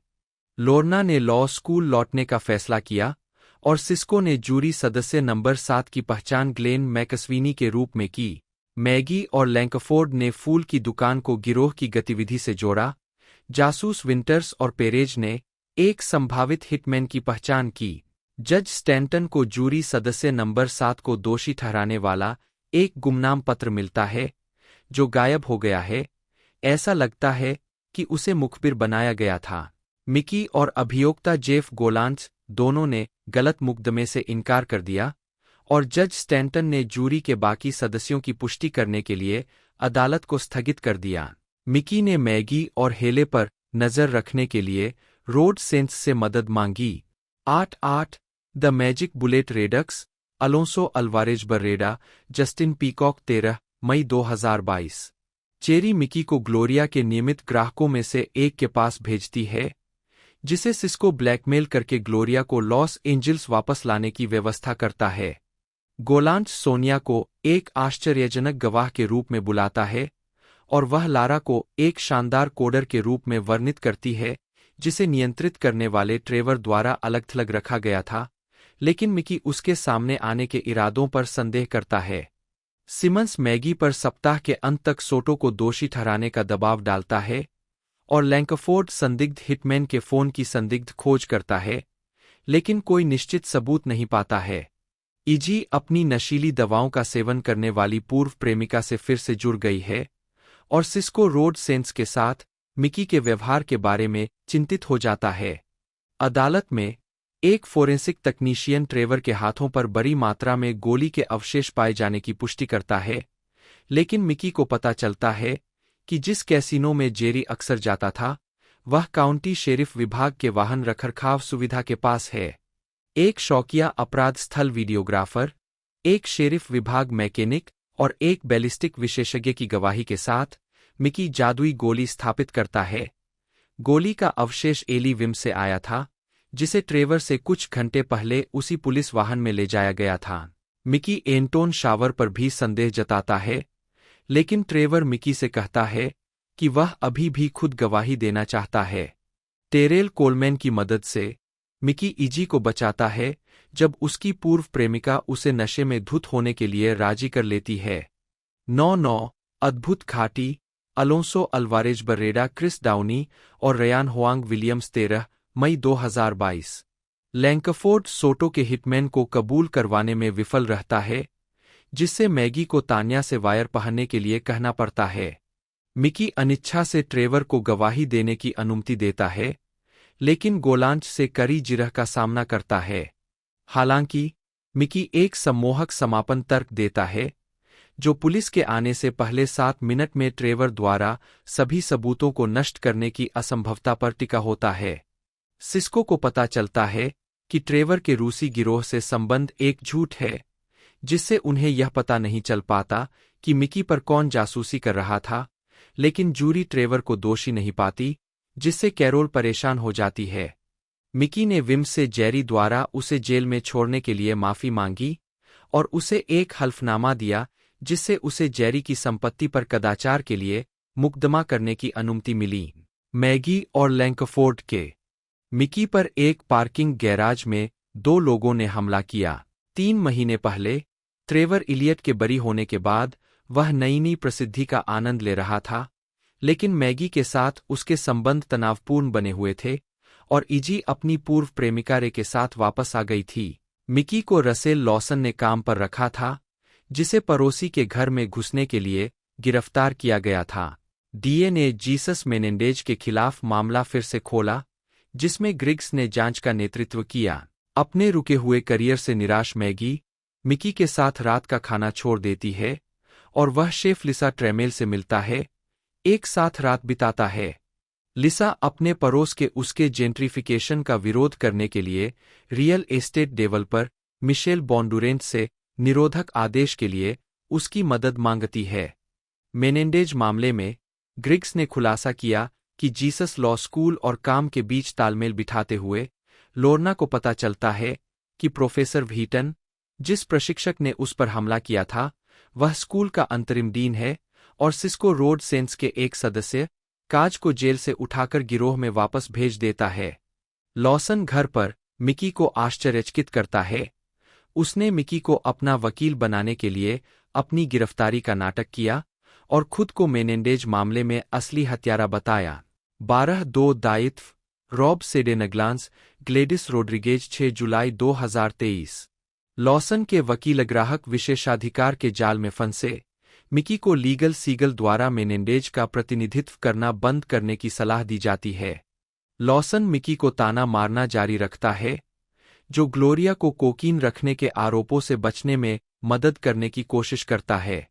लोर्ना ने लॉ स्कूल लौटने का फैसला किया और सिस्को ने जूरी सदस्य नंबर 7 की पहचान ग्लेन मैकस्वीनी के रूप में की। मैगी और लैंकफोर्ड ने फूल की दुकान को गिरोह की गतिविधि से जोड़ा। जासूस विंटर्स और पेरेज ने एक संभावित हिटमैन की पहचान की। जज स्टैंटन को जूरी सदस्य नंबर 7 को दोषी ठहराने वाला एक गुमनाम पत्र मिलता है, जो गायब हो गया है। ऐसा लगता है कि उसे मुखबिर बनाया गया था। मिकी और अभियोक्ता जेफ गोलांस दोनों ने गलत मुकदमे से इनकार कर दिया और जज स्टैंटन ने जूरी के बाकी सदस्यों की पुष्टि करने के लिए अदालत को स्थगित कर दिया। मिकी ने मैगी और हेले पर नजर रखने के लिए रोड सेंस से मदद मांगी। 8-8 the magic bullet redux Alonso Alvarez Barreda Justin Peacock 13 मई 2022 चेरी मिकी को ग्लोरिया के नियमित ग्राहकों में से एक के पास भेजती है, जिसे सिस्को ब्लैकमेल करके ग्लोरिया को लॉस एंजल्स वापस लाने की व्यवस्था करता है। गोलांच सोनिया को एक आश्चर्यजनक गवाह के रूप में बुलाता है और वह लारा को एक शानदार कोडर के रूप में वर्णित करती है, जिसे नियंत्रित करने वाले ट्रेवर द्वारा अलग-थलग रखा गया था, लेकिन मिकी उसके सामने आने के इरादों पर संदेह करता है। सिमंस मैगी पर सप्ताह के अंत तक सोटो को दोषी ठहराने का दबाव डालता है और लैंकफोर्ड संदिग्ध हिटमैन के फोन की संदिग्ध खोज करता है, लेकिन कोई निश्चित सबूत नहीं पाता है। इजी अपनी नशीली दवाओं का सेवन करने वाली पूर्व प्रेमिका से फिर से जुड़ गई है और सिस्को रोड सेंस के साथ मिकी के व्यवहार के बारे में चिंतित हो जाता है। अदालत में एक फोरेंसिक तकनीशियन ट्रेवर के हाथों पर बड़ी मात्रा में गोली के अवशेष पाए जाने की पुष्टि करता है, लेकिन मिकी को पता चलता है कि जिस कैसीनो में जेरी अक्सर जाता था, वह काउंटी शेरिफ विभाग के वाहन रखरखाव सुविधा के पास है। एक शौकिया अपराध स्थल वीडियोग्राफर, एक शेरिफ विभाग मैकेनिक और एक बैलिस्टिक विशेषज्ञ की गवाही के साथ मिकी जादुई गोली स्थापित करता है। गोली का अवशेष एली विम से आया था, जिसे ट्रेवर से कुछ घंटे पहले उसी पुलिस वाहन में ले जाया गया था। मिकी एंटोन शावर पर भी संदेह जताता है, लेकिन ट्रेवर मिकी से कहता है कि वह अभी भी खुद गवाही देना चाहता है। टेरेल कोलमैन की मदद से मिकी इजी को बचाता है जब उसकी पूर्व प्रेमिका उसे नशे में धुत होने के लिए राजी कर लेती है। 9-9 अद्भुत घाटी अलोंसो अल्वारेज बर्रेडा क्रिस डाउनी और रयान होआंग विलियम्स 13 मई 2022 लैंकफोर्ड सोटो के हिटमैन को कबूल करवाने में विफल रहता है, जिससे मैगी को तान्या से वायर पहनने के लिए कहना पड़ता है। मिकी अनिच्छा से ट्रेवर को गवाही देने की अनुमति देता है, लेकिन गोलांच से कड़ी जिरह का सामना करता है। हालांकि मिकी एक सम्मोहक समापन तर्क देता है, जो पुलिस के आने से पहले 7 मिनट में ट्रेवर द्वारा सभी सबूतों को नष्ट करने की असंभवता पर टिका होता है। सिस्को को पता चलता है कि ट्रेवर के रूसी गिरोह से संबंध एक झूठ है, जिससे उन्हें यह पता नहीं चल पाता कि मिकी पर कौन जासूसी कर रहा था, लेकिन जूरी ट्रेवर को दोषी नहीं पाती, जिससे कैरोल परेशान हो जाती है। मिकी ने विम से जेरी द्वारा उसे जेल में छोड़ने के लिए माफी मांगी और उसे एक हल्फनामा दिया, जिससे उसे जेरी की संपत्ति पर कदाचार के लिए मुकदमा करने की अनुमति मिली। मैगी और लैंकफोर्ड के मिकी पर एक पार्किंग गैराज में 2 लोगों ने हमला किया। 3 महीने पहले ट्रेवर इलियट के बरी होने के बाद वह नई प्रसिद्धि का आनंद ले रहा था, लेकिन मैगी के साथ उसके संबंध तनावपूर्ण बने हुए थे और इजी अपनी पूर्व प्रेमिका रे के साथ वापस आ गई थी। मिकी को रसेल लॉसन ने काम पर रखा था, जिसे पड़ोसी के घर में घुसने के लिए गिरफ्तार किया गया था। डीए ने जीसस मेनेंडेज के खिलाफ मामला फिर से खोला, जिसमें ग्रिग्स ने जांच का नेतृत्व किया। अपने रुके हुए करियर से निराश मैगी मिकी के साथ रात का खाना छोड़ देती है और वह शेफ लिसा ट्रेमेल से मिलता है, एक साथ रात बिताता है। लिसा अपने पड़ोस के उसके जेंट्रिफिकेशन का विरोध करने के लिए रियल एस्टेट डेवलपर मिशेल बॉन्डुरेंट से निरोधक आदेश के लिए उसकी मदद मांगती है। मेनेंडेज मामले में ग्रिग्स ने खुलासा किया कि जीसस लॉ स्कूल और काम के बीच तालमेल बिठाते हुए लोर्ना को पता चलता है कि प्रोफेसर व्हीटन, जिस प्रशिक्षक ने उस पर हमला किया था, वह स्कूल का अंतरिम डीन है और सिस्को रोड सेंस के एक सदस्य काज को जेल से उठाकर गिरोह में वापस भेज देता है। लॉसन घर पर मिकी को आश्चर्यचकित करता है। उसने मिकी को अपना वकील बनाने के लिए अपनी गिरफ्तारी का नाटक किया और खुद को मेनेंडेज मामले में असली हत्यारा बताया। 12-2 दायित्व रॉब सेडेनग्लांस, ग्लेडिस रोड्रिगेज 6 जुलाई 2023। लॉसन के वकील ग्राहक विशेषाधिकार के जाल में फंसे मिकी को लीगल सीगल द्वारा मेनेंडेज का प्रतिनिधित्व करना बंद करने की सलाह दी जाती है। लॉसन मिकी को ताना मारना जारी रखता है, जो ग्लोरिया को कोकीन रखने के आरोपों से बचने में मदद करने की कोशिश करता है।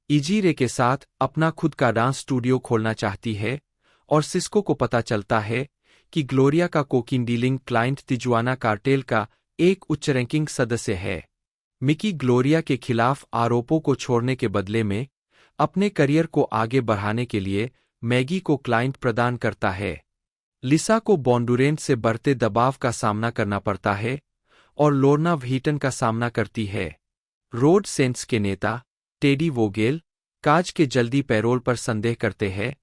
इजीरे के साथ अपना खुद का डांस स्टूडियो खोलना चाहती है और सिस्को को पता चलता है कि ग्लोरिया का cocaine dealing client Tijuana cartel का एक उच्च रैंकिंग सदस्य है। मिकी ग्लोरिया के खिलाफ आरोपों को छोड़ने के बदले में अपने करियर को आगे बढ़ाने के लिए मैगी को क्लाइंट प्रदान करता है। लिसा को बॉन्डुरेंट से बढ़ते दबाव का सामना करना पड़ता है और लोर्ना व्हीटन का सामना करती है। रोड सेंस के नेता टेडी वोगेल काज के जल्दी पैरोल पर संदेह करते हैं,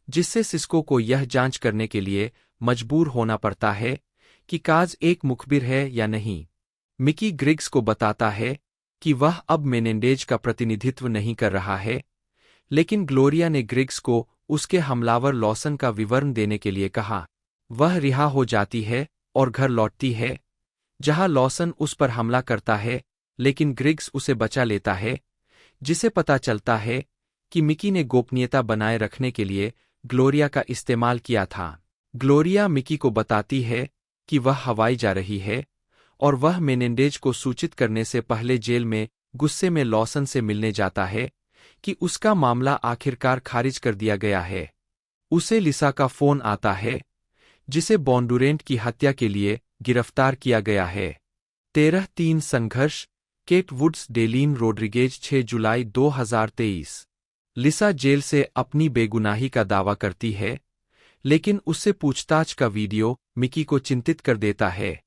जिससे सिस्को को यह जांच करने के लिए मजबूर होना पड़ता है कि काज एक मुखबिर है या नहीं। मिकी ग्रिग्स को बताता है कि वह अब मेनेंडेज का प्रतिनिधित्व नहीं कर रहा है, लेकिन ग्लोरिया ने ग्रिग्स को उसके हमलावर लॉसन का विवरण देने के लिए कहा। वह रिहा हो जाती है और घर लौटती है, जहां लॉसन उस पर हमला करता है, लेकिन ग्रिग्स उसे बचा लेता है, जिसे पता चलता है कि मिकी ने गोपनीयता बनाए रखने के लिए ग्लोरिया का इस्तेमाल किया था। ग्लोरिया मिकी को बताती है कि वह हवाई जा रही है और वह मेनेंडेज को सूचित करने से पहले जेल में गुस्से में लॉसन से मिलने जाता है कि उसका मामला आखिरकार खारिज कर दिया गया है। उसे लिसा का फोन आता है, जिसे बॉन्डुरेंट की हत्या के लिए गिरफ्तार किया गया है। 13-3 संघर्ष केट वुड्स डेलीन रोड्रिगेज 6 जुलाई 2023। लिसा जेल से अपनी बेगुनाही का दावा करती है, लेकिन उससे पूछताछ का वीडियो मिकी को चिंतित कर देता है।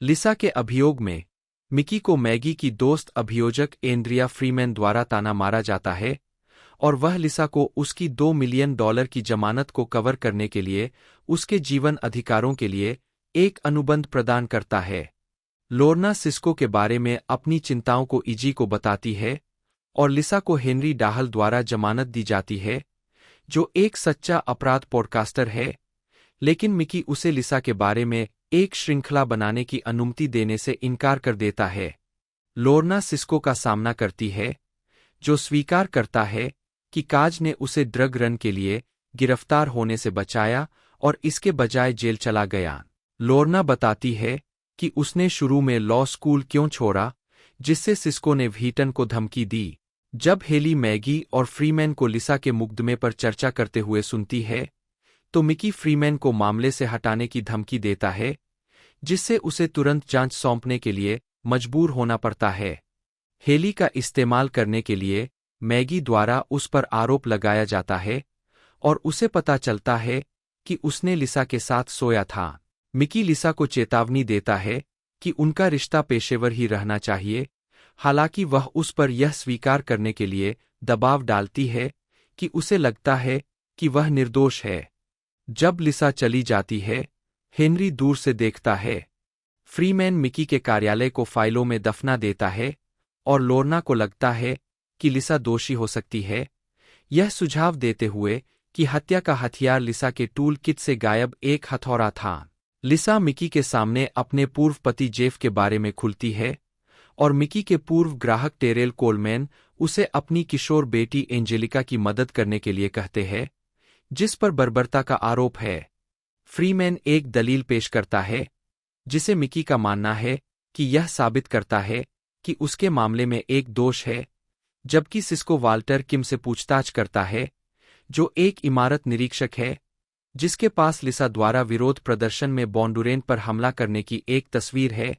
लिसा के अभियोग में मिकी को मैगी की दोस्त अभियोजक एंड्रिया फ्रीमैन द्वारा ताना मारा जाता है और वह लिसा को उसकी $2 मिलियन की जमानत को कवर करने के लिए उसके जीवन अधिकारों के लिए एक अनुबंध प्रदान करता है। लोर्ना सिस्को के बारे में अपनी चिंताओं को इजी को बताती है और लिसा को हेनरी डाहल द्वारा जमानत दी जाती है, जो एक सच्चा अपराध पॉडकास्टर है, लेकिन मिकी उसे लिसा के बारे में एक श्रृंखला बनाने की अनुमति देने से इनकार कर देता है। लोर्ना सिस्को का सामना करती है, जो स्वीकार करता है कि काज ने उसे ड्रग रन के लिए गिरफ्तार होने से बचाया और इसके बजाय जेल चला गया। लोर्ना बताती है कि उसने शुरू में लॉ स्कूल क्यों छोड़ा, जिससे सिस्को ने व्हीटन को धमकी दी। जब हेली मैगी और फ्रीमैन को लिसा के मुकदमे पर चर्चा करते हुए सुनती है, तो मिकी फ्रीमैन को मामले से हटाने की धमकी देता है, जिससे उसे तुरंत जांच सौंपने के लिए मजबूर होना पड़ता है। हेली का इस्तेमाल करने के लिए मैगी द्वारा उस पर आरोप लगाया जाता है और उसे पता चलता है कि उसने लिसा के साथ सोया था। मिकी लिसा को चेतावनी देता है कि उनका रिश्ता पेशेवर ही रहना चाहिए, हालांकि वह उस पर यह स्वीकार करने के लिए दबाव डालती है कि उसे लगता है कि वह निर्दोष है। जब लिसा चली जाती है, हेनरी दूर से देखता है। फ्रीमैन मिकी के कार्यालय को फाइलों में दफना देता है और लोर्ना को लगता है कि लिसा दोषी हो सकती है, यह सुझाव देते हुए कि हत्या का हथियार लिसा के टूल किट से गायब एक हथौड़ा था। लिसा मिकी के सामने अपने पूर्व पति जेफ के बारे में खुलती है और मिकी के पूर्व ग्राहक टेरेल कोलमैन उसे अपनी किशोर बेटी एंजेलिका की मदद करने के लिए कहते हैं, जिस पर बर्बरता का आरोप है। फ्रीमैन एक दलील पेश करता है, जिसे मिकी का मानना है कि यह साबित करता है कि उसके मामले में एक दोष है, जबकि सिस्को वाल्टर किम से पूछताछ करता है, जो एक इमारत निरीक्षक है, जिसके पास लिसा द्वारा विरोध प्रदर्शन में बॉन्डुरेन पर हमला करने की एक तस्वीर है,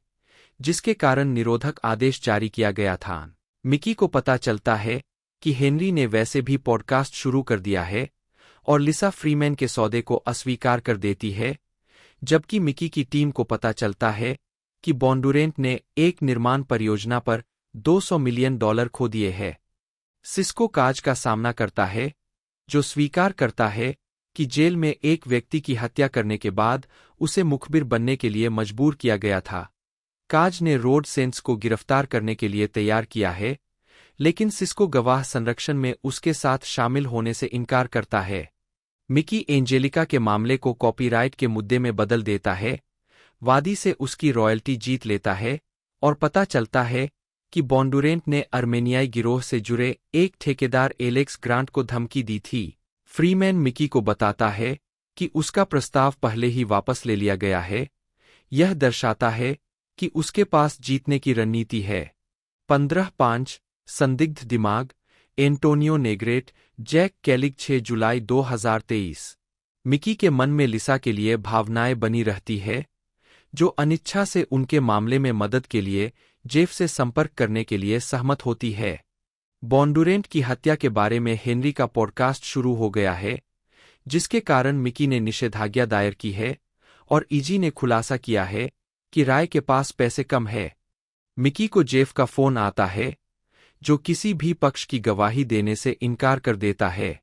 जिसके कारण निरोधक आदेश जारी किया गया था। मिकी को पता चलता है कि हेनरी ने वैसे भी पॉडकास्ट शुरू कर दिया है और लिसा फ्रीमैन के सौदे को अस्वीकार कर देती है, जबकि मिकी की टीम को पता चलता है कि बॉन्डुरेंट ने एक निर्माण परियोजना पर $200 मिलियन खो दिए हैं। सिस्को काज का सामना करता है, जो स्वीकार करता है कि जेल में एक व्यक्ति की हत्या करने के बाद उसे मुखबिर बनने के लिए मजबूर किया गया था। काज ने रोड सेंस को गिरफ्तार करने के लिए तैयार किया है, लेकिन सिस्को गवाह संरक्षण में उसके साथ शामिल होने से इनकार करता है। मिकी एंजेलिका के मामले को कॉपीराइट के मुद्दे में बदल देता है, वादी से उसकी रॉयल्टी जीत लेता है और पता चलता है कि बॉन्डुरेंट ने अर्मेनियाई गिरोह से जुड़े एक ठेकेदार एलेक्स ग्रांट को धमकी दी थी। फ्रीमैन मिकी को बताता है कि उसका प्रस्ताव पहले ही वापस ले लिया गया है। यह दर्शाता है कि उसके पास जीतने की रणनीति है। 15-5 संदिग्ध दिमाग एंटोनियो नेग्रेट जैक कैलिग 6 जुलाई 2023। मिकी के मन में लिसा के लिए भावनाएं बनी रहती है, जो अनिच्छा से उनके मामले में मदद के लिए जेफ से संपर्क करने के लिए सहमत होती है। बॉन्डुरेंट की हत्या के बारे में हेनरी का पॉडकास्ट शुरू हो गया है, जिसके कारण मिकी ने निषेधाज्ञा दायर की है और इजी ने खुलासा किया है कि राय के पास पैसे कम है। मिकी को जेफ का फोन आता है, जो किसी भी पक्ष की गवाही देने से इनकार कर देता है।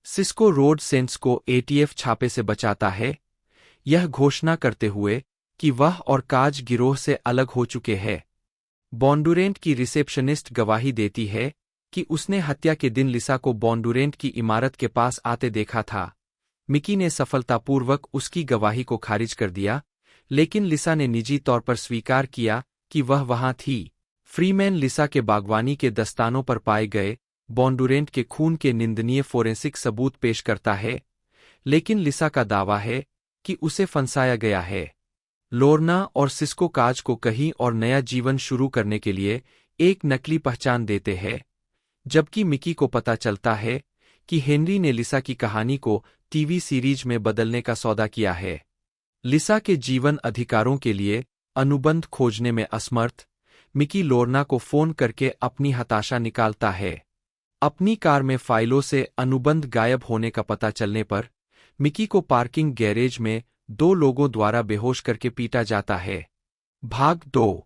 सिस्को रोड सेंस को एटीएफ छापे से बचाता है, यह घोषणा करते हुए कि वह और काज गिरोह से अलग हो चुके हैं। बॉन्डुरेंट की रिसेप्शनिस्ट गवाही देती है कि उसने हत्या के दिन लिसा को बॉन्डुरेंट की इमारत के पास आते देखा था। मिकी ने सफलतापूर्वक उसकी गवाही को खारिज कर दिया, लेकिन लिसा ने निजी तौर पर स्वीकार किया कि वह वहां थी। फ्रीमैन लिसा के बागवानी के दस्तानों पर पाए गए बॉन्डुरेंट के खून के निंदनीय फोरेंसिक सबूत पेश करता है, लेकिन लिसा का दावा है कि उसे फंसाया गया है। लोर्ना और सिस्को काज को कहीं और नया जीवन शुरू करने के लिए एक नकली पहचान देते हैं, जबकि मिकी को पता चलता है कि हेनरी ने लिसा की कहानी को टीवी सीरीज में बदलने का सौदा किया है। लिसा के जीवन अधिकारों के लिए अनुबंध खोजने में असमर्थ, मिकी लोर्ना को फोन करके अपनी हताशा निकालता है। अपनी कार में फाइलों से अनुबंध गायब होने का पता चलने पर मिकी को पार्किंग गैरेज में 2 लोगों द्वारा बेहोश करके पीटा जाता है। भाग 2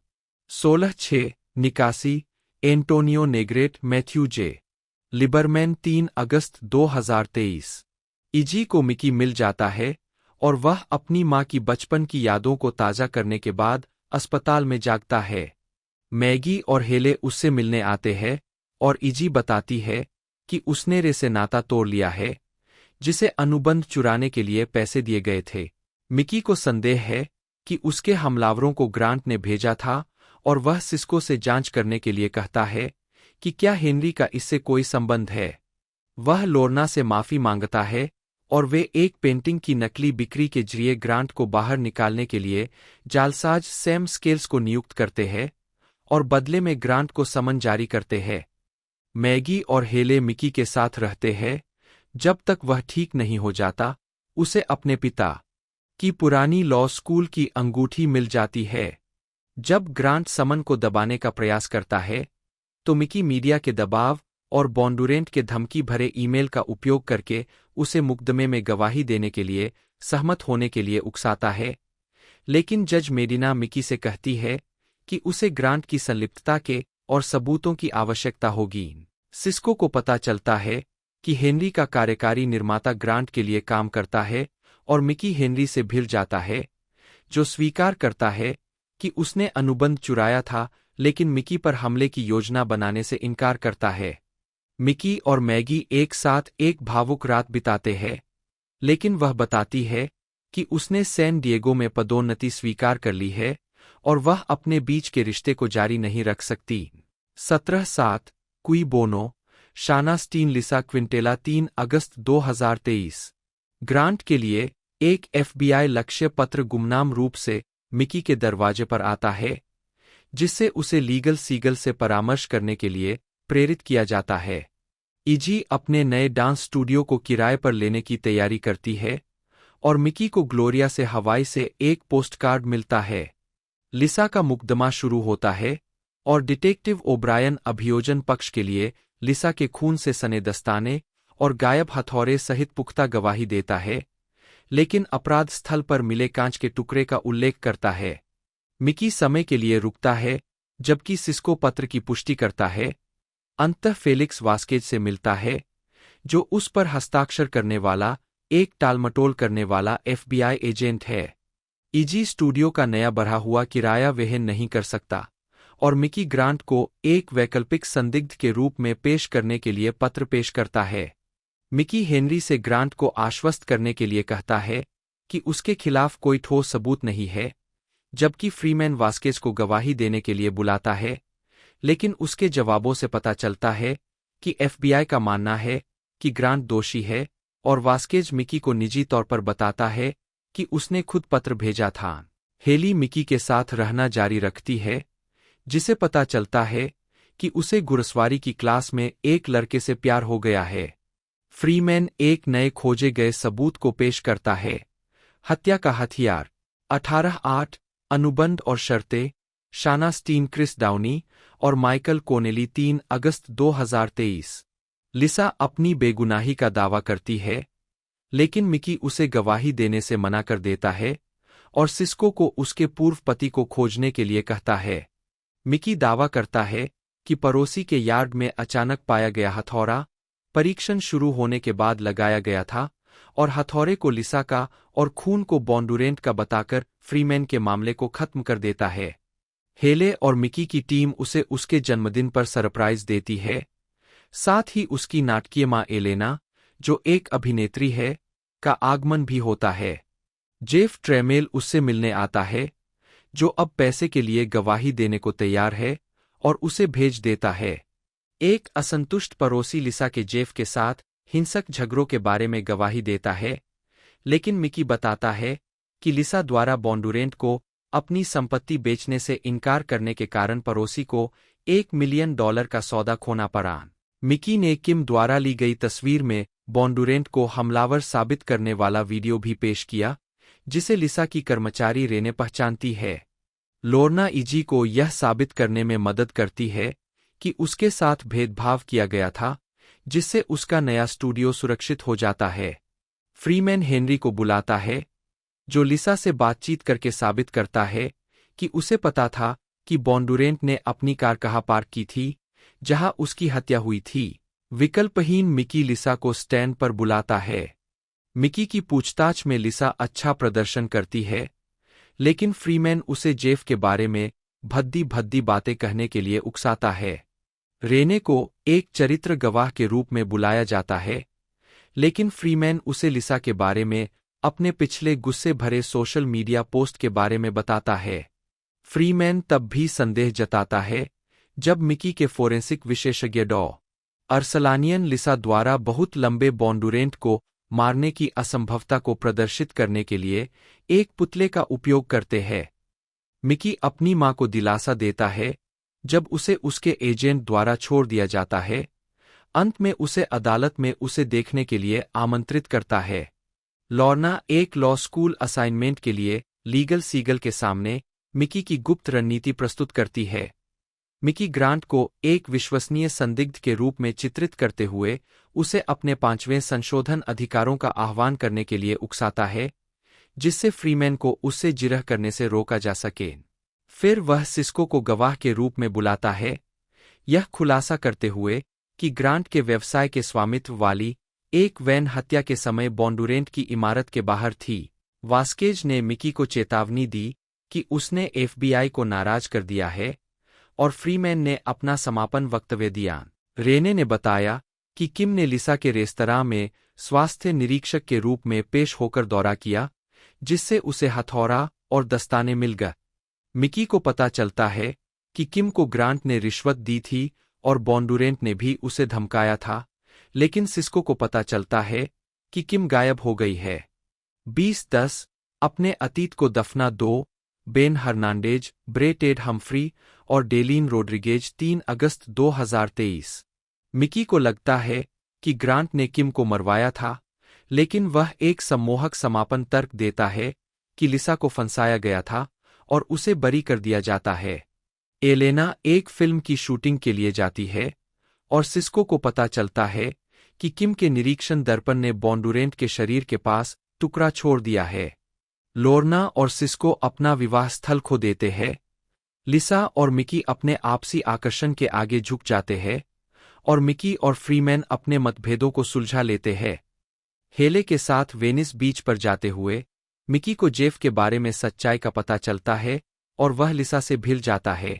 16/6 निकासी एंटोनियो नेग्रेट मैथ्यू जे लिबरमैन 3 अगस्त 2023। इजी को मिकी मिल जाता है और वह अपनी मां की बचपन की यादों को ताज़ा करने के बाद अस्पताल में जागता है। मैगी और हेले उससे मिलने आते हैं और इजी बताती है कि उसने रे से नाता तोड़ लिया है, जिसे अनुबंध चुराने के लिए पैसे दिए गए थे। मिकी को संदेह है कि उसके हमलावरों को ग्रांट ने भेजा था और वह सिस्को से जांच करने के लिए कहता है कि क्या हेनरी का इससे कोई संबंध है। वह लोर्ना से माफी मांगता है और वे एक पेंटिंग की नकली बिक्री के जरिए ग्रांट को बाहर निकालने के लिए जालसाज सैम स्केल्स को नियुक्त करते हैं और बदले में ग्रांट को समन जारी करते हैं। मैगी और हेले मिकी के साथ रहते हैं जब तक वह ठीक नहीं हो जाता। उसे अपने पिता की पुरानी लॉ स्कूल की अंगूठी मिल जाती है। जब ग्रांट समन को दबाने का प्रयास करता है, तो मिकी मीडिया के दबाव और बॉन्डुरेंट के धमकी भरे ईमेल का उपयोग करके उसे मुकदमे में गवाही देने के लिए सहमत होने के लिए उकसाता है, लेकिन जज मेडिना मिकी से कहती है कि उसे ग्रांट की संलिप्तता के और सबूतों की आवश्यकता होगी। सिस्को को पता चलता है कि हेनरी का कार्यकारी निर्माता ग्रांट के लिए काम करता है और मिकी हेनरी से भिड़ जाता है, जो स्वीकार करता है कि उसने अनुबंध चुराया था, लेकिन मिकी पर हमले की योजना बनाने से इनकार करता है। मिकी और मैगी एक साथ एक भावुक रात बिताते हैं, लेकिन वह बताती है कि उसने सैन डिएगो में पदोन्नति स्वीकार कर ली है और वह अपने बीच के रिश्ते को जारी नहीं रख सकती। 17/7 कुई बोनो, शाना स्टीन लिसा क्विंटेला 3 अगस्त 2023। ग्रांट के लिए एक FBI लक्ष्य पत्र गुमनाम रूप से मिकी के दरवाजे पर आता है, जिससे उसे लीगल सीगल से परामर्श करने के लिए प्रेरित किया जाता है। इजी अपने नए डांस स्टूडियो को किराए पर लेने की तैयारी करती है और मिकी को ग्लोरिया से हवाई से एक पोस्टकार्ड मिलता है। लिसा का मुकदमा शुरू होता है और डिटेक्टिव ओब्रायन अभियोजन पक्ष के लिए लिसा के खून से सने दस्ताने और गायब हथौड़े सहित पुख्ता गवाही देता है, लेकिन अपराध स्थल पर मिले कांच के टुकड़े का उल्लेख करता है। मिकी समय के लिए रुकता है, जबकि सिस्को पत्र की पुष्टि करता है। अंततः फेलिक्स वास्केज से मिलता है, जो उस पर हस्ताक्षर करने वाला एक टालमटोल करने वाला FBI एजेंट है। इजी स्टूडियो का नया बढ़ा हुआ किराया वहन नहीं कर सकता और मिकी ग्रांट को एक वैकल्पिक संदिग्ध के रूप में पेश करने के लिए पत्र पेश करता है। मिकी हेनरी से ग्रांट को आश्वस्त करने के लिए कहता है कि उसके खिलाफ कोई ठोस सबूत नहीं है, जबकि फ्रीमैन वास्केज को गवाही देने के लिए बुलाता है, लेकिन उसके जवाबों से पता चलता है कि FBI का मानना है कि ग्रांट दोषी है और वास्केज मिकी को निजी तौर पर बताता है कि उसने खुद पत्र भेजा था। हेली मिकी के साथ रहना जारी रखती है, जिसे पता चलता है कि उसे घुड़सवारी की क्लास में एक लड़के से प्यार हो गया है। फ्रीमैन एक नए खोजे गए सबूत को पेश करता है, हत्या का हथियार। 18/8 अनुबंध और शर्तें, शाना स्टीन क्रिस डाउनी और माइकल कोनेली 3 अगस्त 2023। लिसा अपनी बेगुनाही का दावा करती है, लेकिन मिकी उसे गवाही देने से मना कर देता है और सिस्को को उसके पूर्व पति को खोजने के लिए कहता है। मिकी दावा करता है कि पड़ोसी के यार्ड में अचानक पाया गया हथौड़ा परीक्षण शुरू होने के बाद लगाया गया था और हथौड़े को लिसा का और खून को बॉन्डुरेंट का बताकर फ्रीमैन के मामले को खत्म कर देता है। हेले और मिकी की टीम उसे उसके जन्मदिन पर सरप्राइज देती है, साथ ही उसकी नाटकीय मां एलेना, जो एक अभिनेत्री है, का आगमन भी होता है। जेफ ट्रेमेल उससे मिलने आता है, जो अब पैसे के लिए गवाही देने को तैयार है, और उसे भेज देता है। एक असंतुष्ट पड़ोसी लिसा के जेफ के साथ हिंसक झगड़ों के बारे में गवाही देता है, लेकिन मिकी बताता है कि लिसा द्वारा बॉन्डुरेंट को अपनी संपत्ति बेचने से इनकार करने के कारण पड़ोसी को $1 मिलियन का सौदा खोना पड़ा। मिकी ने किम द्वारा ली गई तस्वीर में बॉन्डुरेंट को हमलावर साबित करने वाला वीडियो भी पेश किया, जिसे लिसा की कर्मचारी रेने पहचानती है। लोर्ना इजी को यह साबित करने में मदद करती है कि उसके साथ भेदभाव किया गया था, जिससे उसका नया स्टूडियो सुरक्षित हो जाता है। फ्रीमैन हेनरी को बुलाता है, जो लिसा से बातचीत करके साबित करता है कि उसे पता था कि बॉन्डुरेंट ने अपनी कार कहाँ पार्क की थी, जहां उसकी हत्या हुई थी। विकल्पहीन मिकी लिसा को स्टैंड पर बुलाता है। मिकी की पूछताछ में लिसा अच्छा प्रदर्शन करती है, लेकिन फ्रीमैन उसे जेफ के बारे में भद्दी भद्दी बातें कहने के लिए उकसाता है। रेने को एक चरित्र गवाह के रूप में बुलाया जाता है, लेकिन फ्रीमैन उसे लिसा के बारे में अपने पिछले गुस्से भरे सोशल मीडिया पोस्ट के बारे में बताता है। फ्रीमैन तब भी संदेह जताता है जब मिकी के फोरेंसिक विशेषज्ञ डॉ. अर्सलानियन लिसा द्वारा बहुत लंबे बॉन्डुरेंट को मारने की असंभवता को प्रदर्शित करने के लिए एक पुतले का उपयोग करते हैं। मिकी अपनी मां को दिलासा देता है जब उसे उसके एजेंट द्वारा छोड़ दिया जाता है। अंत में उसे अदालत में उसे देखने के लिए आमंत्रित करता है। लॉर्ना एक लॉ स्कूल असाइनमेंट के लिए लीगल सीगल के सामने मिकी की गुप्त रणनीति प्रस्तुत करती है। मिकी ग्रांट को एक विश्वसनीय संदिग्ध के रूप में चित्रित करते हुए उसे अपने 5वें संशोधन अधिकारों का आह्वान करने के लिए उकसाता है, जिससे फ्रीमैन को उससे जिरह करने से रोका जा सके। फिर वह सिस्को को गवाह के रूप में बुलाता है, यह खुलासा करते हुए कि ग्रांट के व्यवसाय के स्वामित्व वाली एक वैन हत्या के समय बॉन्डुरेंट की इमारत के बाहर थी। वास्केज ने मिकी को चेतावनी दी कि उसने FBI को नाराज कर दिया है, और फ्रीमैन ने अपना समापन वक्तव्य दिया। रेने ने बताया कि किम ने लिसा के रेस्तरां में स्वास्थ्य निरीक्षक के रूप में पेश होकर दौरा किया, जिससे उसे हथौड़ा और दस्ताने मिल गए। मिकी को पता चलता है कि किम को ग्रांट ने रिश्वत दी थी और बॉन्डुरेंट ने भी उसे धमकाया था, लेकिन सिस्को को पता चलता है कि किम गायब हो गई है। 2010 अपने अतीत को दफना 2 बेन हर्नांडेज, ब्रे टेड हम्फ्री और डेलीन रोड्रिगेज 3 अगस्त 2023। मिकी को लगता है कि ग्रांट ने किम को मरवाया था, लेकिन वह एक सम्मोहक समापन तर्क देता है कि लिसा को फंसाया गया था और उसे बरी कर दिया जाता है। एलेना एक फिल्म की शूटिंग के लिए जाती है और सिस्को को पता चलता है कि किम के निरीक्षण दर्पण ने बॉन्डुरेंट के शरीर के पास टुकड़ा छोड़ दिया है। लोर्ना और सिस्को अपना विवाह स्थल खो देते हैं। लिसा और मिकी अपने आपसी आकर्षण के आगे झुक जाते हैं और मिकी और फ्रीमैन अपने मतभेदों को सुलझा लेते हैं। हेले के साथ वेनिस बीच पर जाते हुए मिकी को जेफ के बारे में सच्चाई का पता चलता है और वह लिसा से भिड़ जाता है।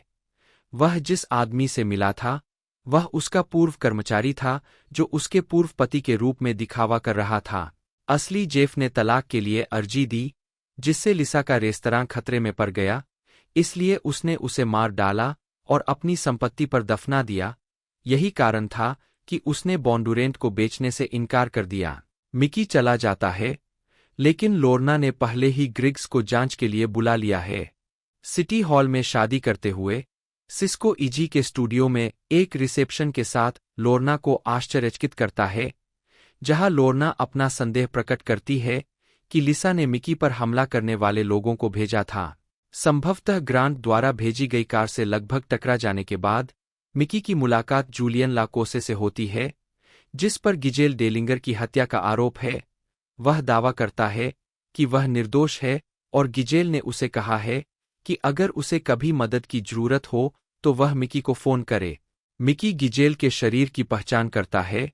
वह जिस आदमी से मिला था वह उसका पूर्व कर्मचारी था जो उसके पूर्व पति के रूप में दिखावा कर रहा था। असली जेफ ने तलाक के लिए अर्जी दी, जिससे लिसा का रेस्तरां खतरे में पड़ गया, इसलिए उसने उसे मार डाला और अपनी संपत्ति पर दफना दिया। यही कारण था कि उसने बॉन्डुरेंट को बेचने से इनकार कर दिया। मिकी चला जाता है, लेकिन लोर्ना ने पहले ही ग्रिग्स को जांच के लिए बुला लिया है। सिटी हॉल में शादी करते हुए सिस्को ईजी के स्टूडियो में एक रिसेप्शन के साथ लोर्ना को आश्चर्यचकित करता है, जहां लोर्ना अपना संदेह प्रकट करती है कि लिसा ने मिकी पर हमला करने वाले लोगों को भेजा था। संभवतः ग्रांट द्वारा भेजी गई कार से लगभग टकरा जाने के बाद मिकी की मुलाकात जूलियन लाकोसे से होती है, जिस पर गिजेल डेलिंगर की हत्या का आरोप है। वह दावा करता है कि वह निर्दोष है और गिजेल ने उसे कहा है कि अगर उसे कभी मदद की जरूरत हो तो वह मिकी को फोन करे। मिकी गिजेल के शरीर की पहचान करता है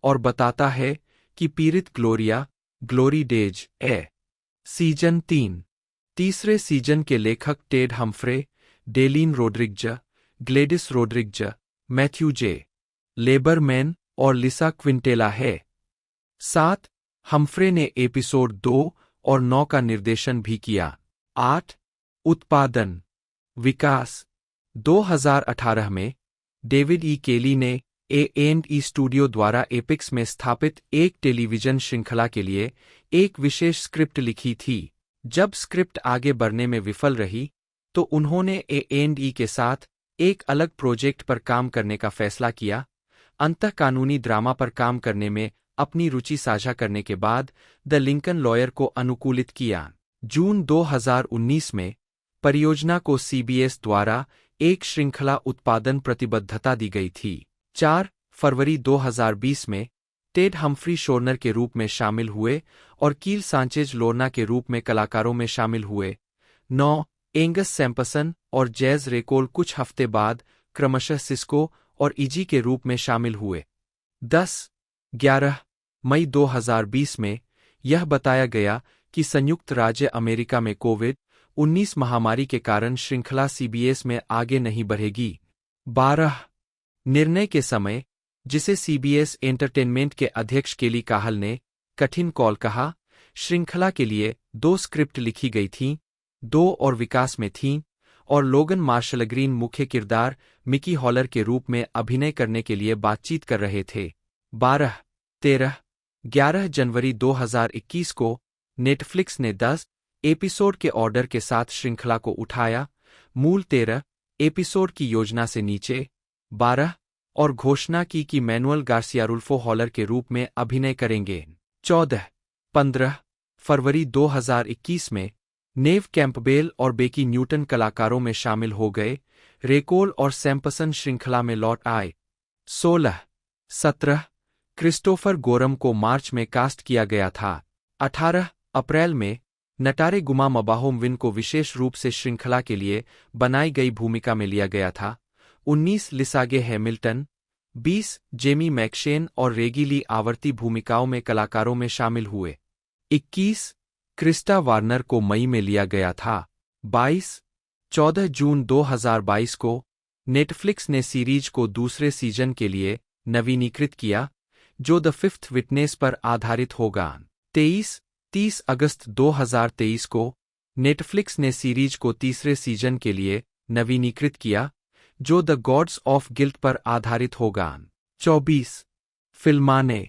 और बताता है कि पीड़ित ग्लोरी डेज है। सीजन 3 तीसरे सीजन के लेखक Ted Humphrey, Dailyn Rodriguez, Gladys Rodriguez, Matthew J. Lieberman और लिसा क्विंटेला है। 7 हम्फ्रे ने एपिसोड 2 और 9 का निर्देशन भी किया। 8 उत्पादन विकास 2018 में डेविड ई केली ने ए&ई स्टूडियो द्वारा एपिक्स में स्थापित एक टेलीविजन श्रृंखला के लिए एक विशेष स्क्रिप्ट लिखी थी। जब स्क्रिप्ट आगे बढ़ने में विफल रही तो उन्होंने ए&ई के साथ एक अलग प्रोजेक्ट पर काम करने का फैसला किया। अंतःकानूनी ड्रामा पर काम करने में अपनी रुचि साझा करने के बाद द लिंकन लॉयर को अनुकूलित किया। जून 2019 में परियोजना को सीबीएस द्वारा एक श्रृंखला उत्पादन प्रतिबद्धता दी गई थी। 4 फरवरी 2020 में टेड हम्फ्री शोरनर के रूप में शामिल हुए और कील सांचेज लोर्ना के रूप में कलाकारों में शामिल हुए। 9 एंगस सैम्पसन और जैज रेकोल कुछ हफ्ते बाद क्रमशः सिस्को और इजी के रूप में शामिल हुए। 11 मई 2020 में यह बताया गया कि संयुक्त राज्य अमेरिका में कोविड-19 महामारी के कारण श्रृंखला सीबीएस में आगे नहीं बढ़ेगी। 12 निर्णय के समय, जिसे सीबीएस एंटरटेनमेंट के अध्यक्ष केली काहल ने कठिन कॉल कहा, श्रृंखला के लिए 2 स्क्रिप्ट लिखी गई थीं, 2 और विकास में थीं, और लोगन मार्शलग्रीन मुख्य किरदार मिकी हॉलर के रूप में अभिनय करने के लिए बातचीत कर रहे थे। 11 जनवरी 2021 को नेटफ्लिक्स ने 10 एपिसोड के ऑर्डर के साथ श्रृंखला को उठाया, मूल 13 एपिसोड की योजना से नीचे 12, और घोषणा की कि मैनुअल गार्सियारुल्फो हॉलर के रूप में अभिनय करेंगे। 15 फरवरी 2021 में नेव कैंपबेल और बेकी न्यूटन कलाकारों में शामिल हो गए। रेकोल और सैम्पसन श्रृंखला में लौट आए। 17 क्रिस्टोफर गोरम को मार्च में कास्ट किया गया था। 18 अप्रैल में नटारे गुमा मबाहोमविन को विशेष रूप से श्रृंखला के लिए बनाई गई भूमिका में लिया गया था। 19 लिसागे हैमिल्टन, 20 जेमी मैक्शेन और रेगी ली आवर्ती भूमिकाओं में कलाकारों में शामिल हुए। 21 क्रिस्टा वार्नर को मई में लिया गया था। 14 जून 2022 को नेटफ्लिक्स ने सीरीज को दूसरे सीजन के लिए नवीनीकृत किया, जो द फिफ्थ विटनेस पर आधारित होगा। 30 अगस्त 2023 को नेटफ्लिक्स ने सीरीज को तीसरे सीजन के लिए नवीनीकृत किया, जो द गॉड्स ऑफ गिल्ट पर आधारित होगा। 24 फिल्माने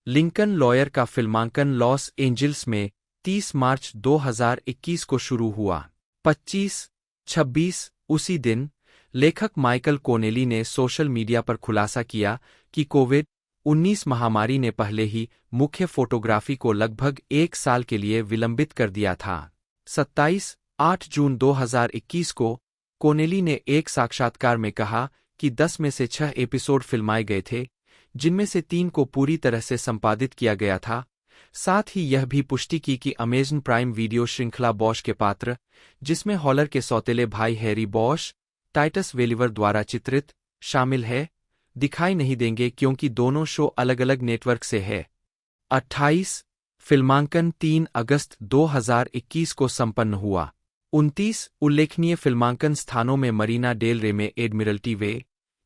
लिंकन लॉयर का फिल्मांकन लॉस एंजिल्स में 30 मार्च 2021 को शुरू हुआ। 25-26 उसी दिन लेखक माइकल कोनेली ने सोशल मीडिया पर खुलासा किया कि कोविड-19 महामारी ने पहले ही मुख्य फोटोग्राफी को लगभग 1 साल के लिए विलंबित कर दिया था। 27-8 जून 2021 को कोनेली ने एक साक्षात्कार में कहा कि 10 में से 6 एपिसोड फिल्माए गए थे, जिनमें से 3 को पूरी तरह से संपादित किया गया था। साथ ही यह भी पुष्टि की कि अमेज़न प्राइम वीडियो श्रृंखला बॉश के पात्र, जिसमें हॉलर के सौतेले भाई हैरी बॉश, टाइटस वेलिवर द्वारा चित्रित, शामिल है, दिखाई नहीं देंगे क्योंकि दोनों शो अलग-अलग नेटवर्क से है। 28 फिल्मांकन 3 अगस्त 2021 को संपन्न हुआ। 29 उल्लेखनीय फिल्मांकन स्थानों में मरीना डेल रे में एडमिरल्टी वे,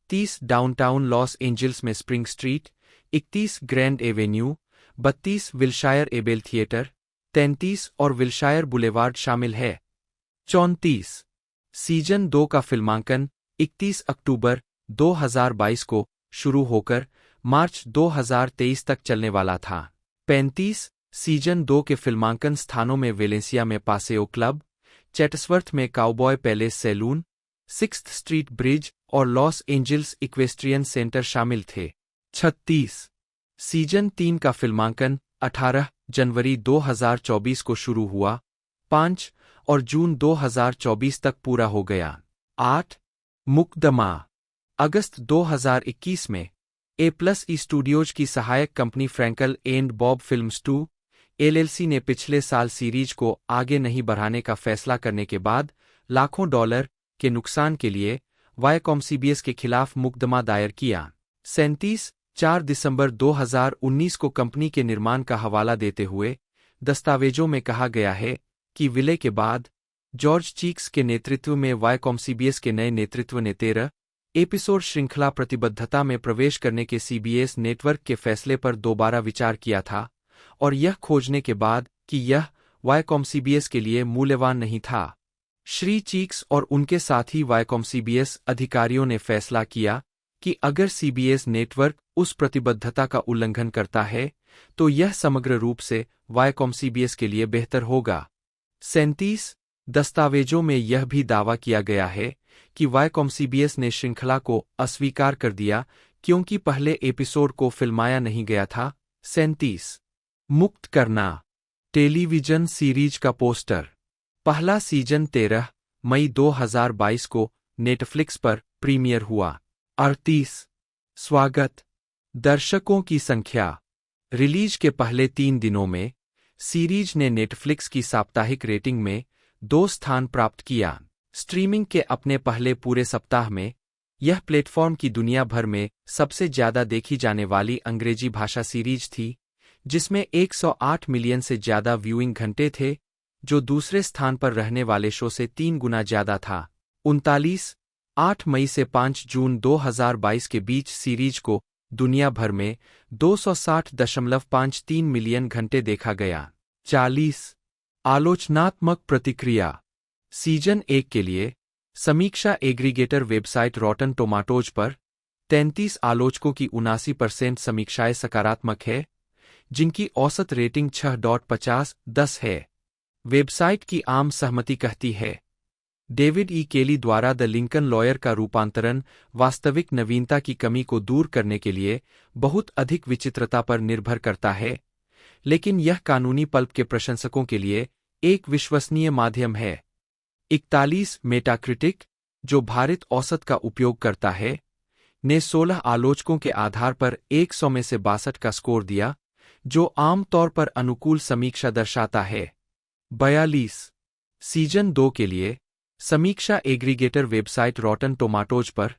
30 डाउनटाउन लॉस एंजिल्स में spring street, 31 grand Avenue, 32 Wilshire Abel theatre, 33 और विल्शायर बुलेवार्ड शामिल है। 34 सीजन 2 का फिल्मांकन 31 अक्टूबर 2022 को शुरू होकर मार्च 2023 तक चलने वाला था। 35 सीजन 2 के फिल्मांकन स्थानों में वेलेंसिया में पासेओ क्लब, चैटसवर्थ में Cowboy Palace Saloon, 6th Street Bridge और लॉस एंजिल्स इक्वेस्ट्रियन सेंटर शामिल थे। 36 सीजन 3 का फिल्मांकन 18 जनवरी 2024 को शुरू हुआ, 5 और जून 2024 तक पूरा हो गया। 8 मुकदमा अगस्त 2021 में A+E स्टूडियोज की सहायक company Frankel and Bob Films 2 LLC ने पिछले साल सीरीज को आगे नहीं बढ़ाने का फैसला करने के बाद लाखों डॉलर के नुकसान के लिए वायाकॉम CBS के खिलाफ मुकदमा दायर किया। 4 दिसंबर 2019 को कंपनी के निर्माण का हवाला देते हुए दस्तावेजों में कहा गया है कि विलय के बाद जॉर्ज चीक्स के नेतृत्व में वायाकॉम CBS के नए नेतृत्व ने 13 एपिसोड श्रृंखला प्रतिबद्धता में प्रवेश करने के CBS नेटवर्क के फैसले पर दोबारा विचार किया था, और यह खोजने के बाद कि यह वायाकॉम CBS के लिए मूल्यवान नहीं था। श्री चीक्स और उनके साथी वायाकॉम CBS अधिकारियों ने फैसला किया कि अगर CBS नेटवर्क उस प्रतिबद्धता का उल्लंघन करता है, तो यह समग्र रूप से वायाकॉम CBS के लिए बेहतर होगा। 37 दस्तावेजों में यह भी दावा किया गया है कि वायाकॉम CBS ने श्रृंखला को अस्वीकार कर दिया क्योंकि पहले एपिसोड को फिल्माया नहीं गया था। 37 मुक्त करना टेलीविजन सीरीज का पोस्टर। पहला सीजन 13 मई 2022 को नेटफ्लिक्स पर प्रीमियर हुआ। 38 स्वागत दर्शकों की संख्या। रिलीज के पहले 3 दिनों में सीरीज ने नेटफ्लिक्स की साप्ताहिक रेटिंग में 2 स्थान प्राप्त किया। स्ट्रीमिंग के अपने पहले पूरे सप्ताह में यह प्लेटफॉर्म की दुनिया भर में सबसे ज्यादा देखी जाने वाली अंग्रेजी भाषा सीरीज थी, जिसमें 108 मिलियन से ज्यादा व्यूइंग घंटे थे, जो दूसरे स्थान पर रहने वाले शो से 3 गुना ज्यादा था। 39 8 मई से 5 जून 2022 के बीच सीरीज को दुनिया भर में 260.53 मिलियन घंटे देखा गया। 40 आलोचनात्मक प्रतिक्रिया। सीजन 1 के लिए समीक्षा एग्रीगेटर वेबसाइट रॉटन टोमाटोज पर 33 आलोचकों की 79% समीक्षाएं सकारात्मक है, जिनकी औसत रेटिंग 6.50/10 है। वेबसाइट की आम सहमति कहती है, डेविड ई केली द्वारा द लिंकन लॉयर का रूपांतरण वास्तविक नवीनता की कमी को दूर करने के लिए बहुत अधिक विचित्रता पर निर्भर करता है, लेकिन यह कानूनी पल्प के प्रशंसकों के लिए एक विश्वसनीय माध्यम है। 41 मेटाक्रिटिक, जो भारित औसत का उपयोग करता है, ने 16 आलोचकों के आधार पर 100 में से 62 का स्कोर दिया, जो आमतौर पर अनुकूल समीक्षा दर्शाता है। 42 सीजन 2 के लिए समीक्षा एग्रीगेटर वेबसाइट रॉटन टोमाटोज पर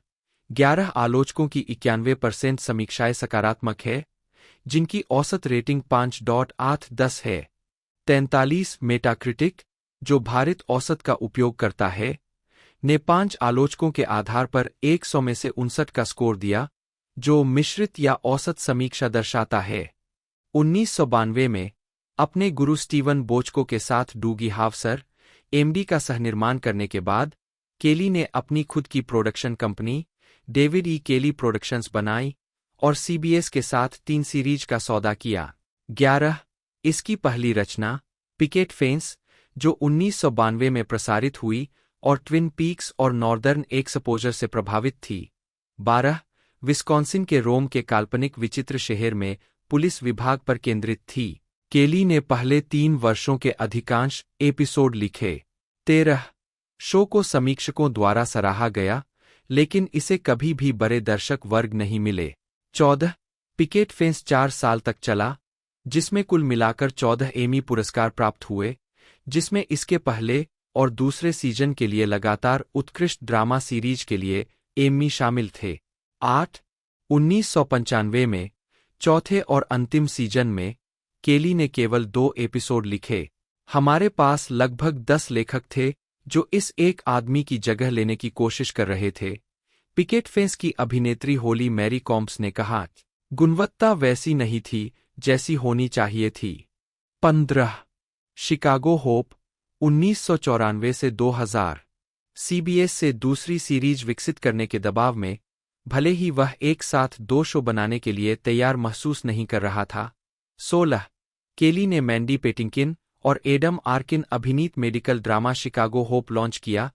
11 आलोचकों की 91% समीक्षाएं सकारात्मक है, जिनकी औसत रेटिंग 5.8/10 है। 43 मेटाक्रिटिक, जो भारित औसत का उपयोग करता है, ने 5 आलोचकों के आधार पर 100 में से 59 का स्कोर दिया, जो मिश्रित या औसत समीक्षा दर्शाता है। 1992 में अपने गुरु स्टीवन बोचको के साथ डूगी हावसर एमडी का सहनिर्माण करने के बाद केली ने अपनी खुद की प्रोडक्शन कंपनी डेविड ई केली प्रोडक्शंस बनाई और सीबीएस के साथ 3 सीरीज का सौदा किया। 11 इसकी पहली रचना पिकेट फेंस जो 1992 में प्रसारित हुई और ट्विन पीक्स और नॉर्दर्न एक्सपोजर से प्रभावित थी। 12 विस्कॉन्सिन के रोम के काल्पनिक विचित्र शहर में पुलिस विभाग पर केंद्रित थी। केली ने पहले 3 वर्षों के अधिकांश एपिसोड लिखे। 13 शो को समीक्षकों द्वारा सराहा गया, लेकिन इसे कभी भी बड़े दर्शक वर्ग नहीं मिले। 14 पिकेट फेंस 4 साल तक चला, जिसमें कुल मिलाकर 14 एमी पुरस्कार प्राप्त हुए, जिसमें इसके पहले और दूसरे सीजन के लिए लगातार उत्कृष्ट ड्रामा सीरीज के लिए एमी शामिल थे। 8 1995 में चौथे और अंतिम सीजन में केली ने केवल 2 एपिसोड लिखे। हमारे पास लगभग 10 लेखक थे जो इस एक आदमी की जगह लेने की कोशिश कर रहे थे। पिकेट फेंस की अभिनेत्री होली मैरी कॉम्प्स ने कहा, गुणवत्ता वैसी नहीं थी जैसी होनी चाहिए थी। 15 शिकागो होप 1994 से 2000 सीबीएस से दूसरी सीरीज विकसित करने के दबाव में, भले ही वह एक साथ 2 शो बनाने के लिए तैयार महसूस नहीं कर रहा था। 16 केली ने मैंडी पेटिंकिन और एडम आर्किन अभिनीत medical drama Chicago hope launch किया,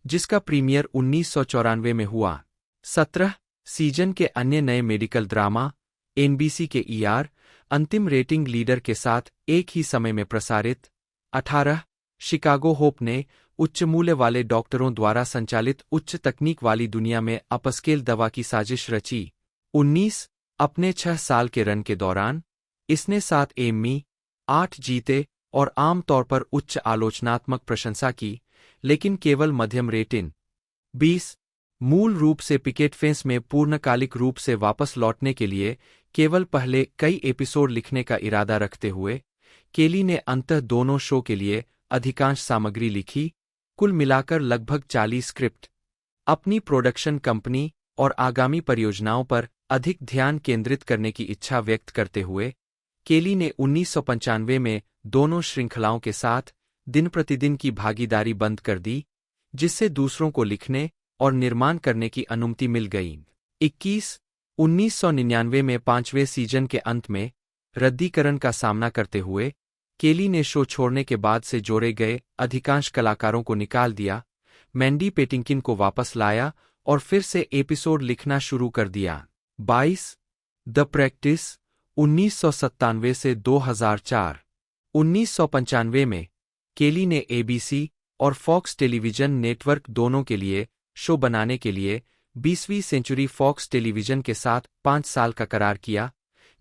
जिसका प्रीमियर 1994 में हुआ। 17 सीजन के अन्य नए मेडिकल ड्रामा एनबीसी के ईआर अंतिम रेटिंग लीडर के साथ एक ही समय में प्रसारित। 18 शिकागो होप ने उच्च मूल्य वाले डॉक्टरों द्वारा संचालित उच्च तकनीक वाली दुनिया में अपस्केल दवा की साजिश रची। 19 अपने 6 साल के रन के दौरान इसने 7 एम्मी, 8 जीते और आम तौर पर उच्च आलोचनात्मक प्रशंसा की, लेकिन केवल मध्यम रेटिंग। 20 मूल रूप से पिकेट फेंस में पूर्णकालिक रूप से वापस लौटने के लिए केवल पहले कई एपिसोड लिखने का इरादा रखते हुए, केली ने अंततः दोनों शो के लिए अधिकांश सामग्री लिखी, कुल मिलाकर लगभग 40 स्क्रिप्ट। अपनी प्रोडक्शन कंपनी और आगामी परियोजनाओं पर अधिक ध्यान केंद्रित करने की इच्छा व्यक्त करते हुए, केली ने 1995 में दोनों श्रृंखलाओं के साथ दिन प्रतिदिन की भागीदारी बंद कर दी, जिससे दूसरों को लिखने और निर्माण करने की अनुमति मिल गई। 21 1999 में 5वें सीजन के अंत में रद्दीकरण का सामना करते हुए, केली ने शो छोड़ने के बाद से जोड़े गए अधिकांश कलाकारों को निकाल दिया, मैंडी पेटिंकिन को वापस लाया और फिर से एपिसोड लिखना शुरू कर दिया। 22 द प्रैक्टिस 1997 से 2004 1995 में केली ने एबीसी और फॉक्स टेलीविजन नेटवर्क दोनों के लिए शो बनाने के लिए 20वीं सेंचुरी फॉक्स टेलीविजन के साथ 5 साल का करार किया,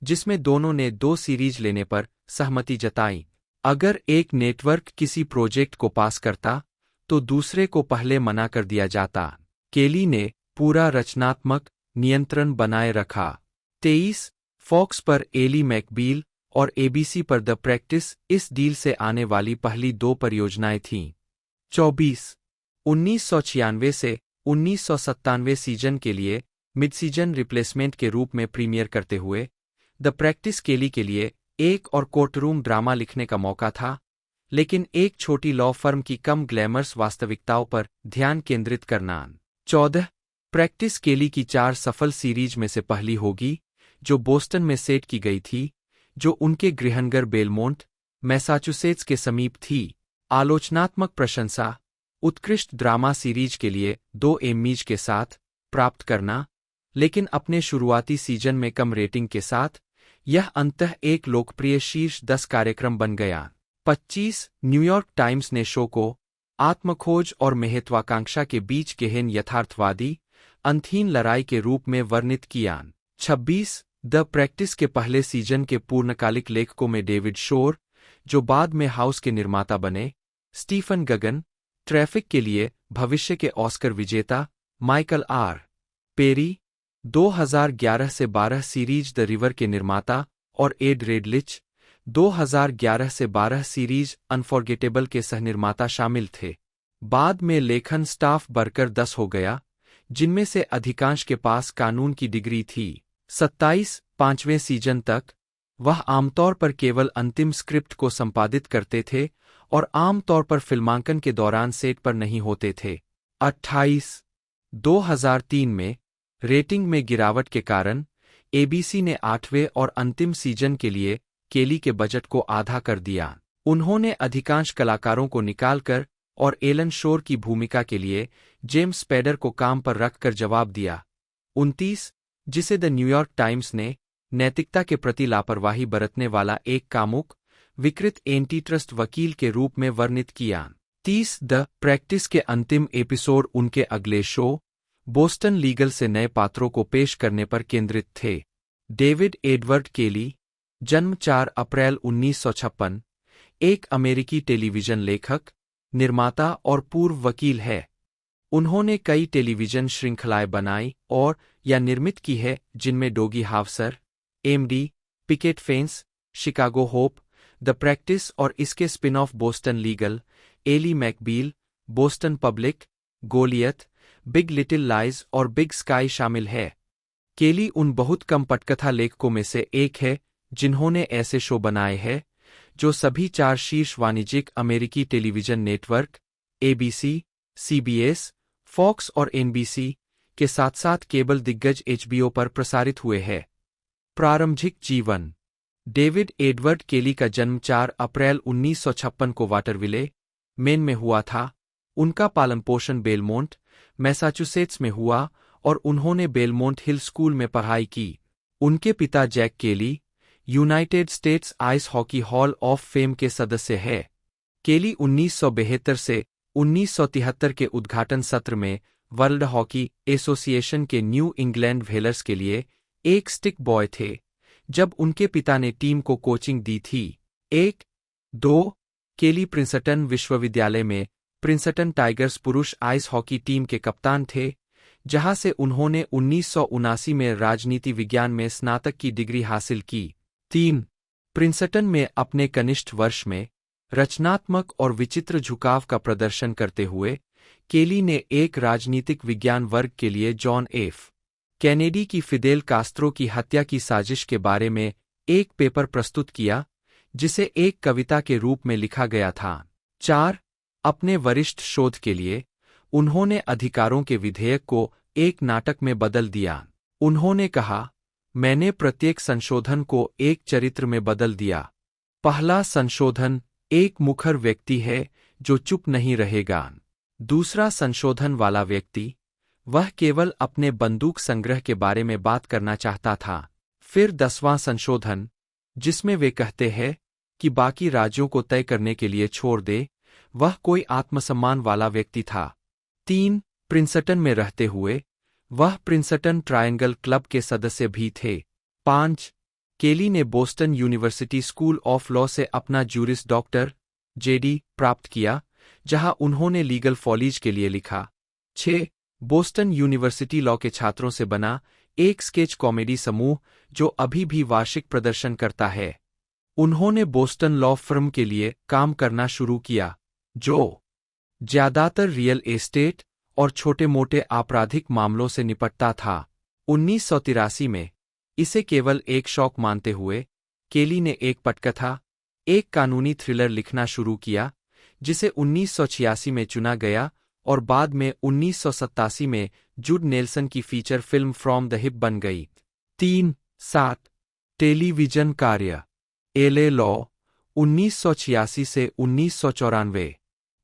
जिसमें दोनों ने 2 सीरीज लेने पर सहमति जताई। अगर एक नेटवर्क किसी प्रोजेक्ट को पास करता, तो दूसरे को पहले मना कर दिया जाता। केली ने पूरा रचनात्मक नियंत्रण बनाए रखा। 23 फॉक्स पर एली मैकबील और एबीसी पर द प्रैक्टिस इस डील से आने वाली पहली 2 परियोजनाएं थीं। 24 1996 से 1997 सीजन के लिए मिड सीजन रिप्लेसमेंट के रूप में प्रीमियर करते हुए, द प्रैक्टिस केली के लिए एक और कोर्टरूम ड्रामा लिखने का मौका था, लेकिन एक छोटी लॉ फर्म की कम ग्लैमर्स वास्तविकताओं पर ध्यान केंद्रित करना। 14 प्रैक्टिस केली की 4 सफल सीरीज में से पहली होगी, जो बोस्टन में सेट की गई थी, जो उनके गृहनगर बेलमोंट, मैसाचुसेट्स के समीप थी। आलोचनात्मक प्रशंसा उत्कृष्ट ड्रामा सीरीज के लिए 2 एम्मीज के साथ प्राप्त करना, लेकिन अपने शुरुआती सीजन में कम रेटिंग के साथ यह अंततः एक लोकप्रिय शीर्ष 10 कार्यक्रम बन गया। 25 न्यूयॉर्क टाइम्स ने शो को आत्मखोज और महत्वाकांक्षा के बीच गहन यथार्थवादी अंतहीन लड़ाई के रूप में वर्णित किया। 26 द प्रैक्टिस के पहले सीजन के पूर्णकालिक लेखकों में डेविड शोर, जो बाद में हाउस के निर्माता बने, स्टीफन गगन, ट्रैफिक के लिए भविष्य के ऑस्कर विजेता माइकल आर पेरी, 2011 से 12 सीरीज द रिवर के निर्माता, और एड रेडलिच, 2011 से 12 सीरीज अनफॉरगेटेबल के सहनिर्माता शामिल थे। बाद में लेखन स्टाफ बढ़कर 10 हो गया, जिनमें से अधिकांश के पास कानून की डिग्री थी। 27 5वें सीजन तक वह आमतौर पर केवल अंतिम स्क्रिप्ट को संपादित करते थे और आम तौर पर फिल्मांकन के दौरान सेट पर नहीं होते थे। 2003 में रेटिंग में गिरावट के कारण एबीसी ने 8वें और अंतिम सीजन के लिए केली के बजट को आधा कर दिया। उन्होंने अधिकांश कलाकारों को निकालकर और एलन शोर की भूमिका के लिए जेम्स स्पैडर को काम पर रखकर जवाब दिया। 29, जिसे द न्यूयॉर्क टाइम्स ने नैतिकता के प्रति लापरवाही बरतने वाला एक कामुक, विकृत एंटीट्रस्ट वकील के रूप में वर्णित किया। 30, द प्रैक्टिस के अंतिम एपिसोड उनके अगले शो बोस्टन लीगल से नए पात्रों को पेश करने पर केंद्रित थे। डेविड एडवर्ड केली, जन्म 4 अप्रैल 1956, एक अमेरिकी टेलीविजन लेखक, निर्माता और पूर्व वकील है। उन्होंने कई टेलीविजन श्रृंखलाएं बनाई और या निर्मित की है, जिनमें Doogie Howser, MD, Picket Fences, Chicago Hope, the practice और इसके spin off Boston Legal, Ally McBeal, Boston Public, Goliath, Big Little Lies और बिग स्काई शामिल है। केली उन बहुत कम पटकथा लेखकों में से एक है जिन्होंने ऐसे शो बनाए हैं जो सभी 4 शीर्ष वाणिज्यिक अमेरिकी television network ABC, CBS, Fox और एनबीसी के साथ-साथ केबल दिग्गज एचबीओ पर प्रसारित हुए हैं। प्रारंभिक जीवन। डेविड एडवर्ड केली का जन्म 4 अप्रैल 1956 को वाटरविले, मेन में हुआ था। उनका पालन-पोषण बेलमोंट, मैसाचुसेट्स में हुआ और उन्होंने बेलमोंट हिल स्कूल में पढ़ाई की। उनके पिता जैक केली United states ice hockey hall of fame के सदस्य है। केली 1972 से 1973 के उद्घाटन सत्र में वर्ल्ड हॉकी एसोसिएशन के न्यू इंग्लैंड व्हेलर्स के लिए एक स्टिक बॉय थे, जब उनके पिता ने टीम को कोचिंग दी थी। 1-2 केली प्रिंसटन विश्वविद्यालय में प्रिंसटन टाइगर्स पुरुष आइस हॉकी टीम के कप्तान थे, जहां से उन्होंने 1979 में राजनीति विज्ञान में स्नातक की डिग्री हासिल की। 3 प्रिंसटन में अपने कनिष्ठ वर्ष में रचनात्मक और विचित्र झुकाव का प्रदर्शन करते हुए केली ने एक राजनीतिक विज्ञान वर्ग के लिए जॉन एफ कैनेडी की फिदेल कास्त्रो की हत्या की साजिश के बारे में एक पेपर प्रस्तुत किया, जिसे एक कविता के रूप में लिखा गया था। 4 अपने वरिष्ठ शोध के लिए उन्होंने अधिकारों के विधेयक को एक नाटक में बदल दिया। उन्होंने कहा, मैंने प्रत्येक संशोधन को एक चरित्र में बदल दिया। पहला संशोधन एक मुखर व्यक्ति है जो चुप नहीं रहेगा। दूसरा संशोधन वाला व्यक्ति, वह केवल अपने बंदूक संग्रह के बारे में बात करना चाहता था। फिर 10वां संशोधन, जिसमें वे कहते हैं कि बाकी राज्यों को तय करने के लिए छोड़ दे, वह कोई आत्मसम्मान वाला व्यक्ति था। 3 प्रिंसटन में रहते हुए वह प्रिंसटन ट्रायंगल क्लब के सदस्य भी थे। 5 केली ने Boston university school of law से अपना जूरिस डॉक्टर जेडी प्राप्त किया, जहां उन्होंने लीगल फॉलीज के लिए लिखा। 6 बोस्टन यूनिवर्सिटी लॉ के छात्रों से बना एक स्केच कॉमेडी समूह जो अभी भी वार्षिक प्रदर्शन करता है। उन्होंने बोस्टन लॉ फर्म के लिए काम करना शुरू किया, जो ज्यादातर रियल एस्टेट और छोटे-मोटे आपराधिक मामलों से निपटता था। 1983 में इसे केवल एक शौक मानते हुए केली ने एक पटकथा, एक कानूनी थ्रिलर लिखना शुरू किया, जिसे 1986 में चुना गया और बाद में 1987 में जुड नेल्सन की feature film from the hip बन गई। 3-7 टेलीविजन कार्य। एलए लॉ 1986 से 1994।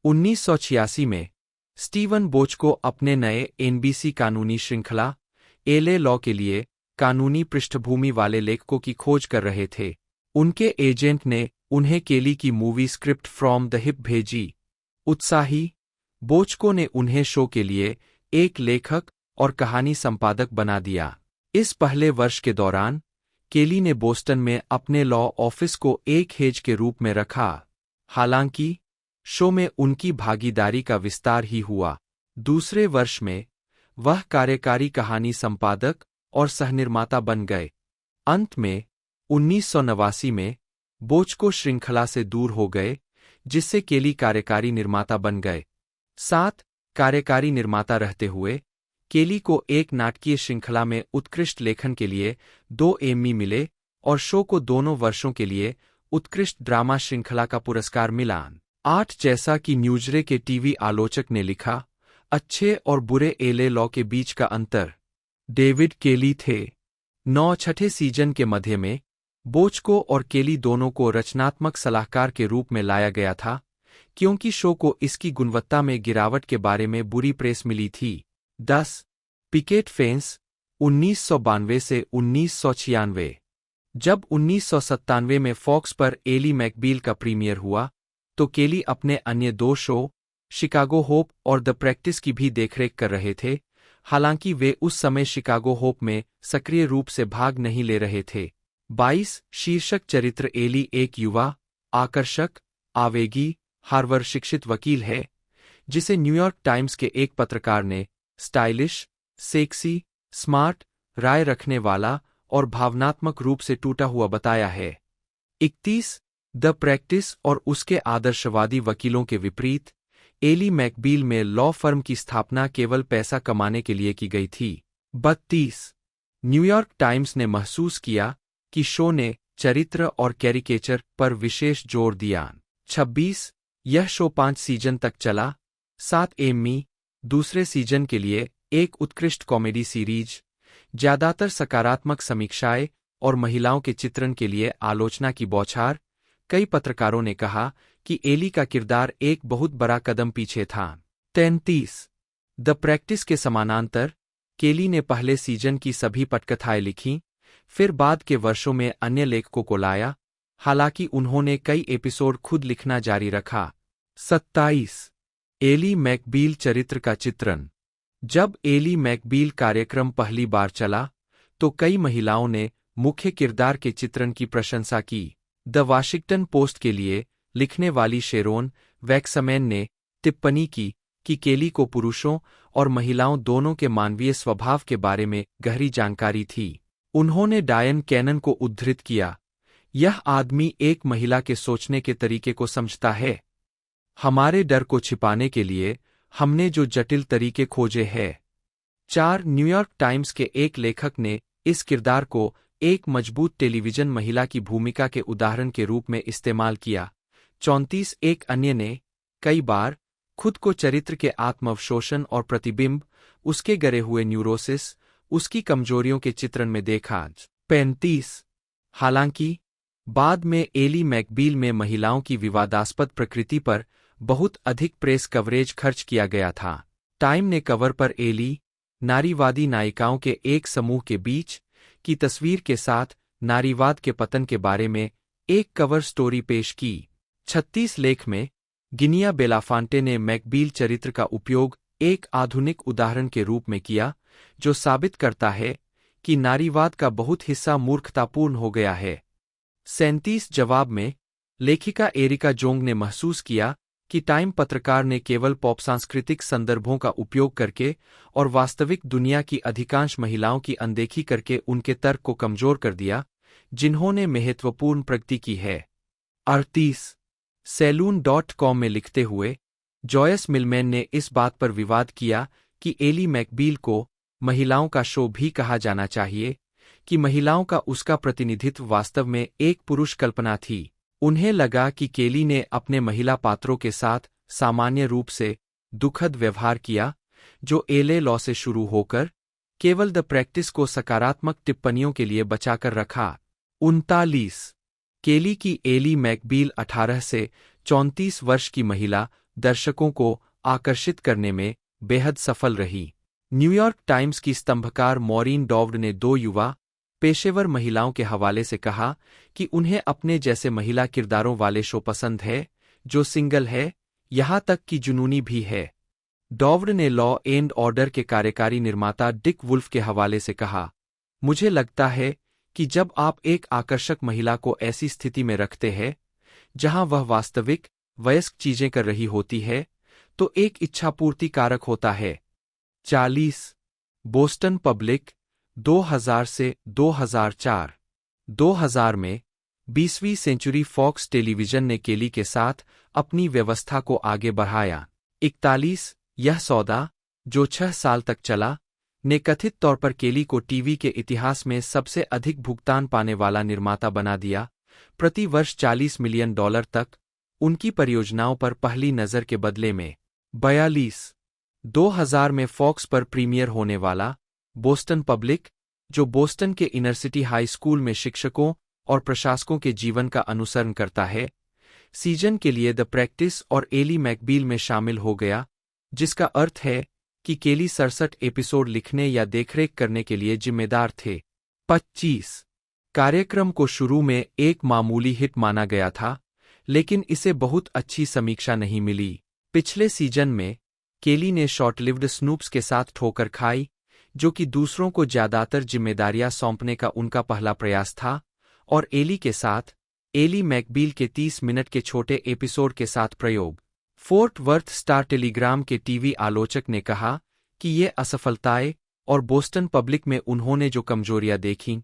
1986 में स्टीवन बोच को अपने नए एनबीसी कानूनी श्रृंखला एलए लॉ के लिए कानूनी पृष्ठभूमि वाले लेखकों की खोज कर रहे थे। उनके एजेंट ने उन्हें केली की movie script from the hip भेजी। उत्साही बोचको ने उन्हें शो के लिए एक लेखक और कहानी संपादक बना दिया। इस पहले वर्ष के दौरान केली ने बोस्टन में अपने लॉ ऑफिस को एक हेज के रूप में रखा। हालांकि शो में उनकी भागीदारी का विस्तार ही हुआ। दूसरे वर्ष में वह कार्यकारी कहानी संपादक और सहनिर्माता बन गए। अंत में 1989 में बोचको श्रृंखला से दूर हो गए, जिससे केली कार्यकारी निर्माता बन गए। 7 कार्यकारी निर्माता रहते हुए केली को एक नाटकीय श्रृंखला में उत्कृष्ट लेखन के लिए 2 एम्मी मिले और शो को दोनों वर्षों के लिए उत्कृष्ट ड्रामा श्रृंखला का पुरस्कार मिला। 8 जैसा कि न्यूजरे के टीवी आलोचक ने लिखा, अच्छे और बुरे एले लॉ के बीच का अंतर। डेविड केली थे। 9 छठे सीजन के मध्य में बोचको और केली दोनों को रचनात्मक सलाहकार के रूप में लाया गया था, क्योंकि शो को इसकी गुणवत्ता में गिरावट के बारे में बुरी प्रेस मिली थी। 10 पिकेट फेंस 1992 से 1996। जब 1997 में फॉक्स पर एली मैकबील का प्रीमियर हुआ, तो केली अपने अन्य 2 शो, शिकागो होप और द प्रैक्टिस की भी देखरेख कर रहे थे, हालांकि वे उस समय शिकागो होप में सक्रिय रूप से भाग नहीं ले रहे थे। 22 शीर्षक चरित्र एली एक युवा, आकर्षक, आवेगी, हार्वर्ड शिक्षित वकील है, जिसे न्यूयॉर्क टाइम्स के एक पत्रकार ने स्टाइलिश, सेक्सी, स्मार्ट, राय रखने वाला और भावनात्मक रूप से टूटा हुआ बताया है। 31 द प्रैक्टिस और उसके आदर्शवादी वकीलों के विपरीत, एली मैकबील में लॉ फर्म की स्थापना केवल पैसा कमाने के लिए की गई थी। 32 न्यूयॉर्क टाइम्स ने महसूस किया कि शो ने चरित्र और कैरिकेचर पर विशेष जोर दिया। 26 यह शो 5 सीजन तक चला, 7 एम्मी, दूसरे सीजन के लिए एक उत्कृष्ट कॉमेडी सीरीज, ज्यादातर सकारात्मक समीक्षाएं और महिलाओं के चित्रण के लिए आलोचना की बौछार। कई पत्रकारों ने कहा कि एली का किरदार एक बहुत बड़ा कदम पीछे था। 33 द प्रैक्टिस के समानांतर, केली ने पहले सीजन की सभी पटकथाएं लिखीं, फिर बाद के वर्षों में अन्य लेखकों को लाया, हालांकि उन्होंने कई एपिसोड खुद लिखना जारी रखा। 27 एली मैकबील चरित्र का चित्रण। जब एली मैकबील कार्यक्रम पहली बार चला, तो कई महिलाओं ने मुख्य किरदार के चित्रण की प्रशंसा की। द वाशिंगटन पोस्ट के लिए लिखने वाली शेरोन वैक्समैन ने टिप्पणी की कि केली को पुरुषों और महिलाओं दोनों के मानवीय स्वभाव के बारे में गहरी जानकारी थी। उन्होंने डायन कैनन को उद्धृत किया, यह आदमी एक महिला के सोचने के तरीके को समझता है। हमारे डर को छिपाने के लिए हमने जो जटिल तरीके खोजे हैं। 4 न्यूयॉर्क टाइम्स के एक लेखक ने इस किरदार को एक मजबूत टेलीविजन महिला की भूमिका के उदाहरण के रूप में इस्तेमाल किया। 34 एक अन्य ने कई बार खुद को चरित्र के आत्मअवशोषण और प्रतिबिंब, उसके गरे हुए न्यूरोसिस, उसकी कमजोरियों के चित्रण में देखा। 35 हालांकि बाद में एली मैकबील में महिलाओं की विवादास्पद प्रकृति पर बहुत अधिक प्रेस कवरेज खर्च किया गया था। टाइम ने कवर पर एली, नारीवादी नायिकाओं के एक समूह के बीच की तस्वीर के साथ नारीवाद के पतन के बारे में एक कवर स्टोरी पेश की। 36 लेख में गिनिया बेलाफांटे ने मैकबील चरित्र का उपयोग एक आधुनिक उदाहरण के रूप में किया, जो साबित करता है कि नारीवाद का बहुत हिस्सा मूर्खतापूर्ण हो गया है। 37 जवाब में लेखिका एरिका जोंग ने महसूस किया कि टाइम पत्रकार ने केवल पॉप सांस्कृतिक संदर्भों का उपयोग करके और वास्तविक दुनिया की अधिकांश महिलाओं की अनदेखी करके उनके तर्क को कमजोर कर दिया, जिन्होंने महत्वपूर्ण प्रगति की है। 38 सैलून.com में लिखते हुए जॉयस मिलमैन ने इस बात पर विवाद किया कि एली मैकबील को महिलाओं का शो भी कहा जाना चाहिए, कि महिलाओं का उसका प्रतिनिधित्व वास्तव में एक पुरुष कल्पना थी। उन्हें लगा कि केली ने अपने महिला पात्रों के साथ सामान्य रूप से दुखद व्यवहार किया, जो एले लॉ से शुरू होकर केवल द प्रैक्टिस को सकारात्मक टिप्पणियों के लिए बचाकर रखा। 39 केली की एली मैकबील 18 से 34 वर्ष की महिला दर्शकों को आकर्षित करने में बेहद सफल रही। न्यूयॉर्क टाइम्स की स्तंभकार मॉरीन डॉव्ड ने 2 युवा पेशेवर महिलाओं के हवाले से कहा कि उन्हें अपने जैसे महिला किरदारों वाले शो पसंद है, जो सिंगल है, यहां तक कि जुनूनी भी है। डॉव्ड ने लॉ एंड ऑर्डर के कार्यकारी निर्माता डिक वुल्फ के हवाले से कहा, मुझे लगता है कि जब आप एक आकर्षक महिला को ऐसी स्थिति में रखते हैं जहां वह वास्तविक वयस्क चीजें कर रही होती है, तो एक इच्छापूर्ति कारक होता है। 40 बोस्टन पब्लिक 2000 से 2004। 2000 में 20वीं सेंचुरी फॉक्स टेलीविजन ने केली के साथ अपनी व्यवस्था को आगे बढ़ाया। 41 यह सौदा, जो 6 साल तक चला, ने कथित तौर पर केली को टीवी के इतिहास में सबसे अधिक भुगतान पाने वाला निर्माता बना दिया, प्रति वर्ष $40 मिलियन तक, उनकी परियोजनाओं पर पहली नज़र के बदले में 42 2000 में फॉक्स पर प्रीमियर होने वाला बोस्टन पब्लिक, जो बोस्टन के इनर सिटी हाई स्कूल में शिक्षकों और प्रशासकों के जीवन का अनुसरण करता है, सीजन के लिए द प्रैक्टिस और एली मैकबील में शामिल हो गया, जिसका अर्थ है कि केली 67 एपिसोड लिखने या देखरेख करने के लिए जिम्मेदार थे। 25 कार्यक्रम को शुरू में एक मामूली हिट माना गया था, लेकिन इसे बहुत अच्छी समीक्षा नहीं मिली। पिछले सीजन में केली ने शॉर्ट-लिव्ड स्नूप्स के साथ ठोकर खाई, जो कि दूसरों को ज्यादातर जिम्मेदारियां सौंपने का उनका पहला प्रयास था, और एली के साथ एली मैकबील के 30 मिनट के छोटे एपिसोड के साथ प्रयोग। फोर्ट वर्थ स्टार टेलीग्राम के टीवी आलोचक ने कहा कि ये असफलताएं और बोस्टन पब्लिक में उन्होंने जो कमजोरियां देखीं,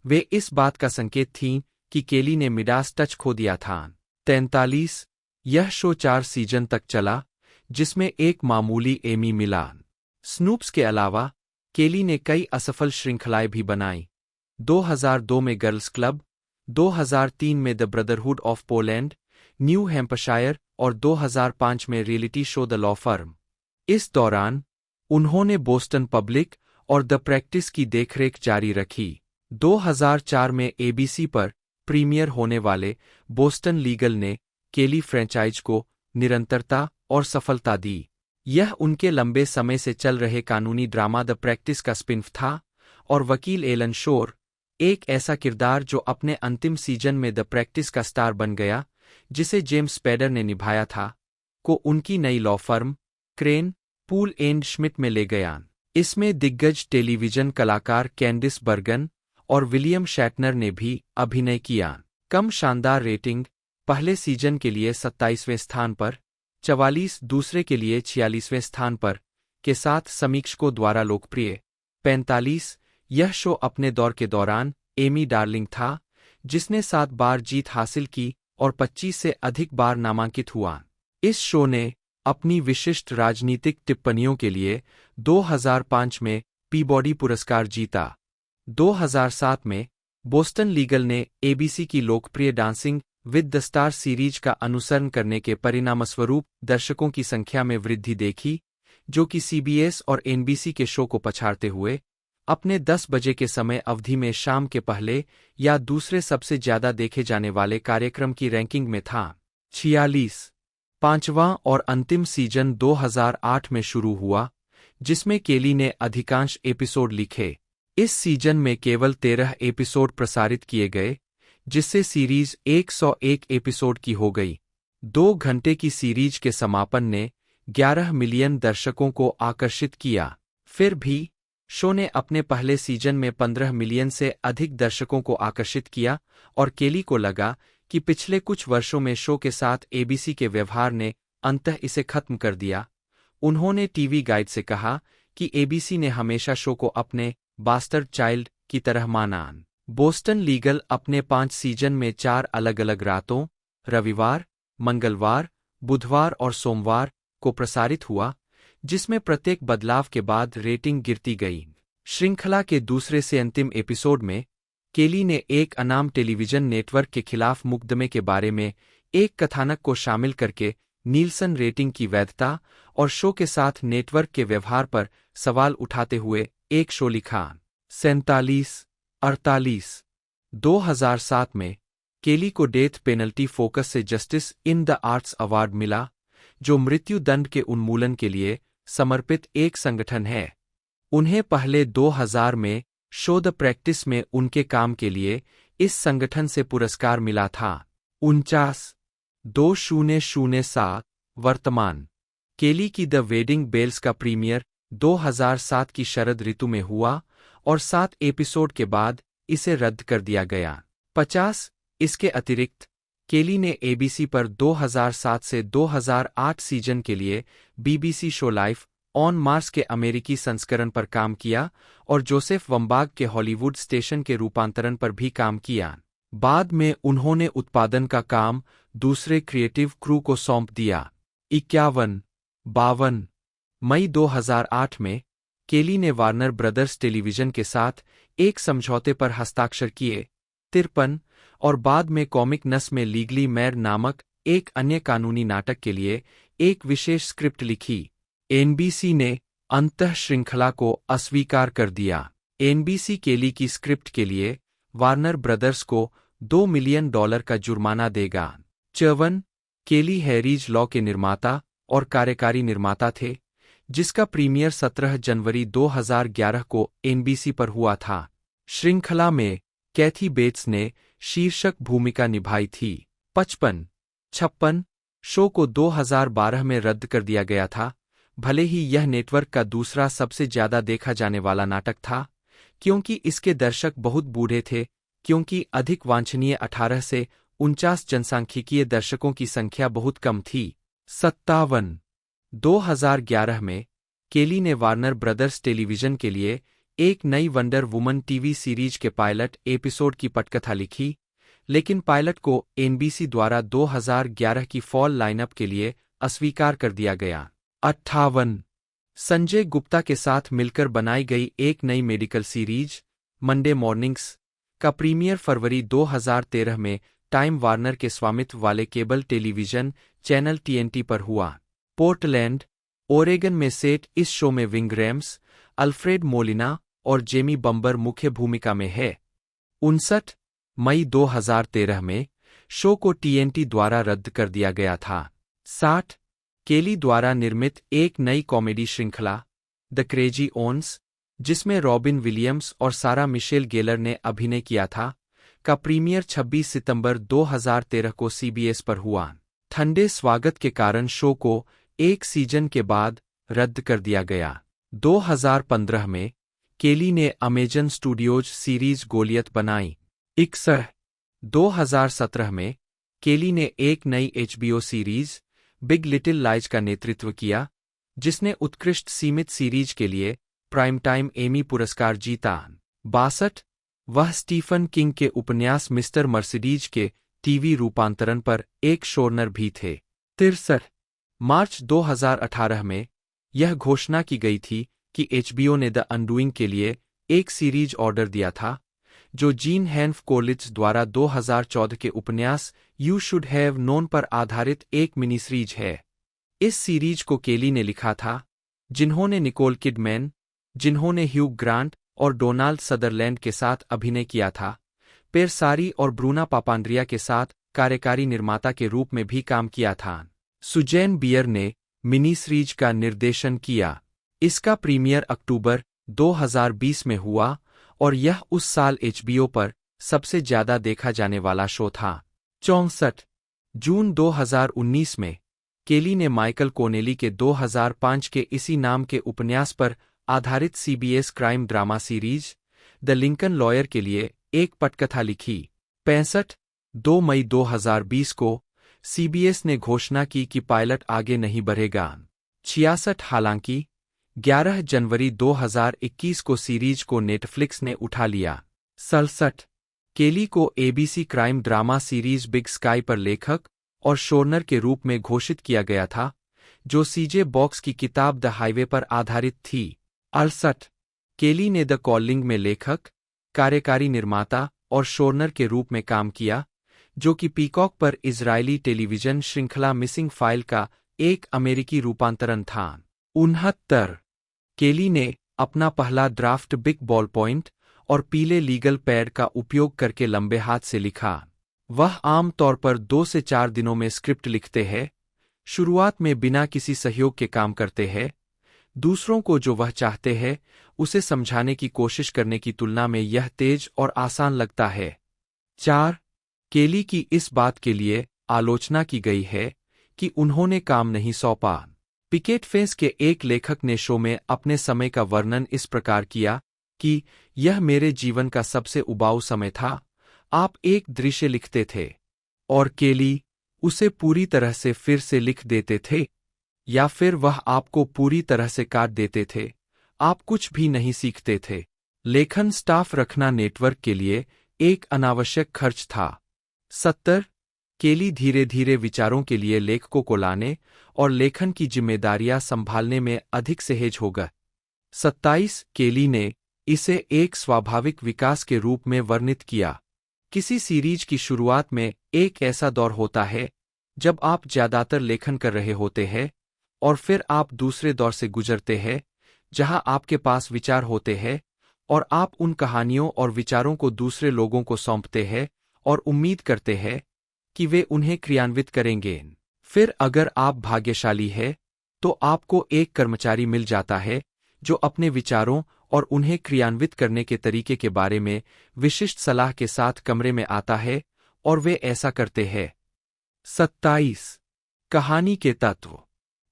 वे इस बात का संकेत थीं कि केली ने मिडास टच खो दिया था। 43 यह शो 4 सीजन तक चला, जिसमें एक मामूली एमी मिला। स्नूप्स के अलावा केली ने कई असफल श्रृंखलाएं भी बनाईं। 2002 में गर्ल्स क्लब, 2003 में the brotherhood of Poland, new Hampshire और 2005 में reality show the law firm. इस दौरान उन्होंने बोस्टन पब्लिक और द प्रैक्टिस की देखरेख जारी रखी। 2004 में एबीसी पर प्रीमियर होने वाले बोस्टन लीगल ने केली फ्रेंचाइज को निरंतरता और सफलता दी। यह उनके लंबे समय से चल रहे कानूनी ड्रामा द प्रैक्टिस का स्पिन-ऑफ था, और वकील एलन शोर, एक ऐसा किरदार जो अपने अंतिम सीजन में द प्रैक्टिस का स्टार बन गया, जिसे जेम्स स्पैडर ने निभाया था, को उनकी नई law firm crane, pool and Schmidt में ले गया। इसमें दिग्गज टेलीविजन कलाकार कैंडिस बर्गन और विलियम शैटनर ने भी अभिनय किया। कम शानदार रेटिंग, पहले सीजन के लिए 27वें स्थान पर, 44 दूसरे के लिए 46वें स्थान पर, के साथ समीक्षकों द्वारा लोकप्रिय। 45 यह शो अपने दौर के दौरान एमी डार्लिंग था, जिसने 7 बार जीत हासिल की और 25 से अधिक बार नामांकित हुआ। इस शो ने अपनी विशिष्ट राजनीतिक टिप्पणियों के लिए 2005 में पीबॉडी पुरस्कार जीता। 2007 में बोस्टन लीगल ने एबीसी की लोकप्रिय dancing with the star series का अनुसरण करने के परिणामस्वरूप दर्शकों की संख्या में वृद्धि देखी, जो कि सीबीएस और एनबीसी के शो को पछाड़ते हुए अपने 10 बजे के समय अवधि में शाम के पहले या दूसरे सबसे ज्यादा देखे जाने वाले कार्यक्रम की रैंकिंग में था। 46 पांचवां और अंतिम सीजन 2008 में शुरू हुआ, जिसमें केली ने अधिकांश एपिसोड लिखे। इस सीजन में केवल 13 एपिसोड प्रसारित किए गए, जिससे सीरीज 101 एपिसोड की हो गई। 2 घंटे की सीरीज के समापन ने 11 मिलियन दर्शकों को आकर्षित किया। फिर भी शो ने अपने पहले सीजन में 15 मिलियन से अधिक दर्शकों को आकर्षित किया, और केली को लगा कि पिछले कुछ वर्षों में शो के साथ एबीसी के व्यवहार ने अंततः इसे खत्म कर दिया। उन्होंने टीवी गाइड से कहा कि एबीसी ने हमेशा शो को अपने बास्टर्ड चाइल्ड की तरह माना। बोस्टन लीगल अपने 5 सीजन में 4 अलग-अलग रातों, रविवार, मंगलवार, बुधवार और सोमवार को प्रसारित हुआ, जिसमें प्रत्येक बदलाव के बाद रेटिंग गिरती गई। श्रृंखला के दूसरे से अंतिम एपिसोड में केली ने एक अनाम टेलीविजन नेटवर्क के खिलाफ मुकदमे के बारे में एक कथानक को शामिल करके नील्सन रेटिंग की वैधता और शो के साथ नेटवर्क के व्यवहार पर सवाल उठाते हुए एक शो लिखा। 47-48 2007 में केली को डेथ पेनल्टी फोकस से justice in the arts award मिला, जो मृत्यु दंड के उन्मूलन के लिए समर्पित एक संगठन है। उन्हें पहले 2000 में शो द प्रैक्टिस में उनके काम के लिए इस संगठन से पुरस्कार मिला था। 49-2007 वर्तमान केली की द वेडिंग बेल्स का प्रीमियर 2007 की शरद ऋतु में हुआ, और 7 एपिसोड के बाद इसे रद्द कर दिया गया। 50 इसके अतिरिक्त केली ने एबीसी पर 2007 से 2008 सीजन के लिए BBC show life on Mars के अमेरिकी संस्करण पर काम किया, और जोसेफ वम्बाग के हॉलीवुड स्टेशन के रूपांतरण पर भी काम किया। बाद में उन्होंने उत्पादन का काम दूसरे क्रिएटिव क्रू को सौंप दिया। 51-52 मई 2008 में केली ने वार्नर ब्रदर्स टेलीविजन के साथ एक समझौते पर हस्ताक्षर किए। 53 और बाद में कॉमिक नस में लीगली मैर नामक एक अन्य कानूनी नाटक के लिए एक विशेष स्क्रिप्ट लिखी। एनबीसी ने अंततः श्रृंखला को अस्वीकार कर दिया। एनबीसी केली की स्क्रिप्ट के लिए वार्नर ब्रदर्स को $2 मिलियन का जुर्माना देगा। 54 केली हैरीज लॉ के निर्माता और कार्यकारी निर्माता थे, जिसका प्रीमियर 17 जनवरी 2011 को एनबीसी पर हुआ था। श्रृंखला में कैथी बेट्स ने शीर्षक भूमिका निभाई थी। 55 शो को 2012 में रद्द कर दिया गया था, भले ही यह नेटवर्क का दूसरा सबसे ज्यादा देखा जाने वाला नाटक था, क्योंकि इसके दर्शक बहुत बूढ़े थे, क्योंकि अधिक वांछनीय 18 से 49 जनसांख्यिकीय दर्शकों की संख्या बहुत कम थी। 57 2011 में केली ने वार्नर ब्रदर्स टेलीविजन के लिए एक नई वंडर वुमन टीवी सीरीज के पायलट एपिसोड की पटकथा लिखी, लेकिन पायलट को एनबीसी द्वारा 2011 की फॉल लाइनअप के लिए अस्वीकार कर दिया गया। 58 संजय गुप्ता के साथ मिलकर बनाई गई एक नई मेडिकल सीरीज मंडे मॉर्निंग्स का प्रीमियर फरवरी 2013 में टाइम वार्नर के स्वामित्व वाले केबल टेलीविजन चैनल टीएनटी पर हुआ। पोर्टलैंड, ओरेगन में सेट इस शो में विंग रैम्स, अल्फ्रेड मोलिना और जेमी बम्बर मुख्य भूमिका में है। 59 मई 2013 में शो को टीएनटी द्वारा रद्द कर दिया गया था। 60 केली द्वारा निर्मित एक नई कॉमेडी श्रृंखला द क्रेजी ओन्स, जिसमें रॉबिन विलियम्स और सारा मिशेल गेलर ने अभिनय किया था, का प्रीमियर 26 सितंबर 2013 को सीबीएस पर हुआ। ठंडे स्वागत के कारण शो को एक सीजन के बाद रद्द कर दिया गया। 2015 में केली ने अमेजन स्टूडियोज सीरीज गोलियत बनाई। 61 2017 में केली ने एक नई HBO series big Little lies का नेतृत्व किया, जिसने उत्कृष्ट सीमित सीरीज के लिए प्राइम टाइम एमी पुरस्कार जीता। 62 वह स्टीफन किंग के उपन्यास मिस्टर मर्सिडीज के टीवी रूपांतरण पर एक शोरनर भी थे। 63 मार्च 2018 में यह घोषणा की गई थी कि एचबीओ ने द अनडूइंग के लिए एक सीरीज ऑर्डर दिया था, जो जीन हैन्फ कोलिट्ज द्वारा 2014 के उपन्यास यू शुड हैव नोन पर आधारित एक मिनी सीरीज है। इस सीरीज को केली ने लिखा था, जिन्होंने निकोल किडमैन, जिन्होंने ह्यू ग्रांट और डोनाल्ड सदरलैंड के साथ अभिनय किया था, पेरसारी और ब्रूना पापांड्रिया के साथ कार्यकारी निर्माता के रूप में भी काम किया था। सुजैन बियर ने मिनी सीरीज का निर्देशन किया। इसका प्रीमियर अक्टूबर 2020 में हुआ और यह उस साल एचबीओ पर सबसे ज्यादा देखा जाने वाला शो था। 64 जून 2019 में केली ने माइकल कोनेली के 2005 के इसी नाम के उपन्यास पर आधारित CBS crime drama series the Lincoln lawyer के लिए एक पटकथा लिखी। 65 2 मई 2020 को सीबीएस ने घोषणा की कि पायलट आगे नहीं बढ़ेगा। 66 हालांकि 11 जनवरी 2021 को सीरीज को नेटफ्लिक्स ने उठा लिया। 67 केली को ABC crime drama series big sky पर लेखक और शोरनर के रूप में घोषित किया गया था, जो सीजे बॉक्स की किताब द हाईवे पर आधारित थी। 68 केली ने द कॉलिंग में लेखक, कार्यकारी निर्माता और शोरनर के रूप में काम किया, जो कि पीकॉक पर इजरायली टेलीविजन श्रृंखला मिसिंग फाइल का एक अमेरिकी रूपांतरण था। 69 केली ने अपना पहला ड्राफ्ट बिग बॉल पॉइंट और पीले लीगल पैड का उपयोग करके लंबे हाथ से लिखा। वह आम तौर पर 2 से 4 दिनों में स्क्रिप्ट लिखते हैं, शुरुआत में बिना किसी सहयोग के काम करते हैं, दूसरों को जो वह चाहते हैं उसे समझाने की कोशिश करने की तुलना में यह तेज और आसान लगता है। 4 केली की इस बात के लिए आलोचना की गई है कि उन्होंने काम नहीं सौंपा। पिकेट फेंस के एक लेखक ने शो में अपने समय का वर्णन इस प्रकार किया कि यह मेरे जीवन का सबसे उबाऊ समय था। आप एक दृश्य लिखते थे और केली उसे पूरी तरह से फिर से लिख देते थे, या फिर वह आपको पूरी तरह से काट देते थे। आप कुछ भी नहीं सीखते थे। लेखन स्टाफ रखना नेटवर्क के लिए एक अनावश्यक खर्च था। 70 केली धीरे धीरे विचारों के लिए लेखकों को लाने और लेखन की जिम्मेदारियां संभालने में अधिक सहज होगा। 27 केली ने इसे एक स्वाभाविक विकास के रूप में वर्णित किया। किसी सीरीज की शुरुआत में एक ऐसा दौर होता है जब आप ज्यादातर लेखन कर रहे होते हैं और फिर आप दूसरे दौर से गुजरते हैं जहां आपके पास विचार होते हैं और आप उन कहानियों और विचारों को दूसरे लोगों को सौंपते हैं और उम्मीद करते हैं कि वे उन्हें क्रियान्वित करेंगे। फिर अगर आप भाग्यशाली हैं तो आपको एक कर्मचारी मिल जाता है जो अपने विचारों और उन्हें क्रियान्वित करने के तरीके के बारे में विशिष्ट सलाह के साथ कमरे में आता है और वे ऐसा करते हैं। 27 कहानी के तत्व।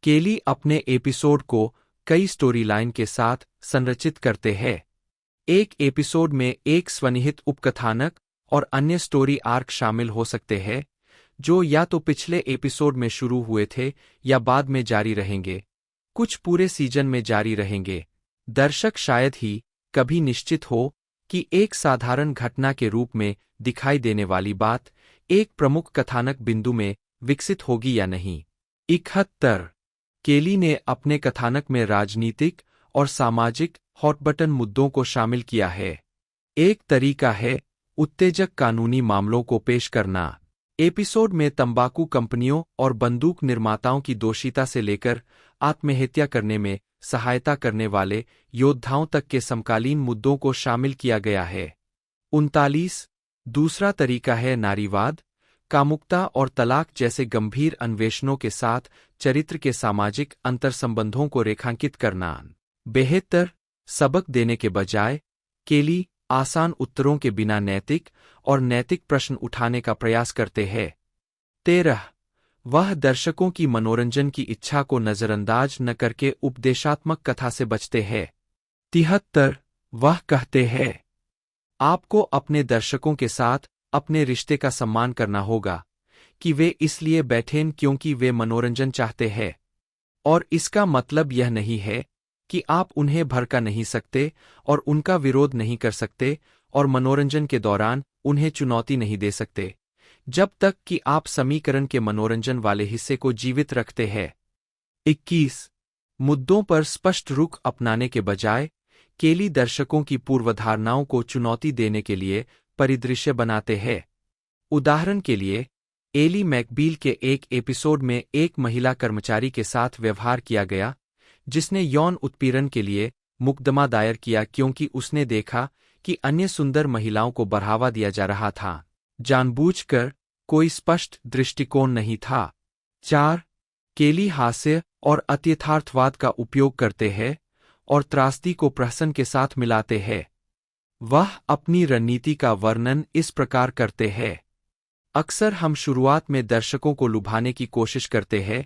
केली अपने एपिसोड को कई स्टोरी लाइन के साथ संरचित करते हैं। एक एपिसोड में एक स्वनिहित उपकथानक और अन्य स्टोरी आर्क शामिल हो सकते हैं जो या तो पिछले एपिसोड में शुरू हुए थे या बाद में जारी रहेंगे, कुछ पूरे सीजन में जारी रहेंगे। दर्शक शायद ही कभी निश्चित हो कि एक साधारण घटना के रूप में दिखाई देने वाली बात एक प्रमुख कथानक बिंदु में विकसित होगी या नहीं। 71 केली ने अपने कथानक में राजनीतिक और सामाजिक हॉट बटन मुद्दों को शामिल किया है। एक तरीका है उत्तेजक कानूनी मामलों को पेश करना। एपिसोड में तंबाकू कंपनियों और बंदूक निर्माताओं की दोषिता से लेकर आत्महत्या करने में सहायता करने वाले योद्धाओं तक के समकालीन मुद्दों को शामिल किया गया है। 39 दूसरा तरीका है नारीवाद, कामुकता और तलाक जैसे गंभीर अन्वेषणों के साथ चरित्र के सामाजिक अंतर्संबंधों को रेखांकित करना। बेहतर सबक देने के बजाय केली आसान उत्तरों के बिना नैतिक और नैतिक प्रश्न उठाने का प्रयास करते हैं। 13 वह दर्शकों की मनोरंजन की इच्छा को नजरअंदाज न करके उपदेशात्मक कथा से बचते हैं। 73 वह कहते हैं आपको अपने दर्शकों के साथ अपने रिश्ते का सम्मान करना होगा कि वे इसलिए बैठें क्योंकि वे मनोरंजन चाहते हैं, और इसका मतलब यह नहीं है कि आप उन्हें भड़का नहीं सकते और उनका विरोध नहीं कर सकते और मनोरंजन के दौरान उन्हें चुनौती नहीं दे सकते, जब तक कि आप समीकरण के मनोरंजन वाले हिस्से को जीवित रखते हैं। 21 मुद्दों पर स्पष्ट रुख अपनाने के बजाय केली दर्शकों की पूर्वधारणाओं को चुनौती देने के लिए परिदृश्य बनाते हैं। उदाहरण के लिए, एली मैकबील के एक एपिसोड में एक महिला कर्मचारी के साथ व्यवहार किया गया जिसने यौन उत्पीड़न के लिए मुकदमा दायर किया क्योंकि उसने देखा कि अन्य सुंदर महिलाओं को बढ़ावा दिया जा रहा था। जानबूझकर कोई स्पष्ट दृष्टिकोण नहीं था। 4 केली हास्य और अत्यथार्थवाद का उपयोग करते हैं और त्रासदी को प्रहसन के साथ मिलाते हैं। वह अपनी रणनीति का वर्णन इस प्रकार करते हैं। अक्सर हम शुरुआत में दर्शकों को लुभाने की कोशिश करते हैं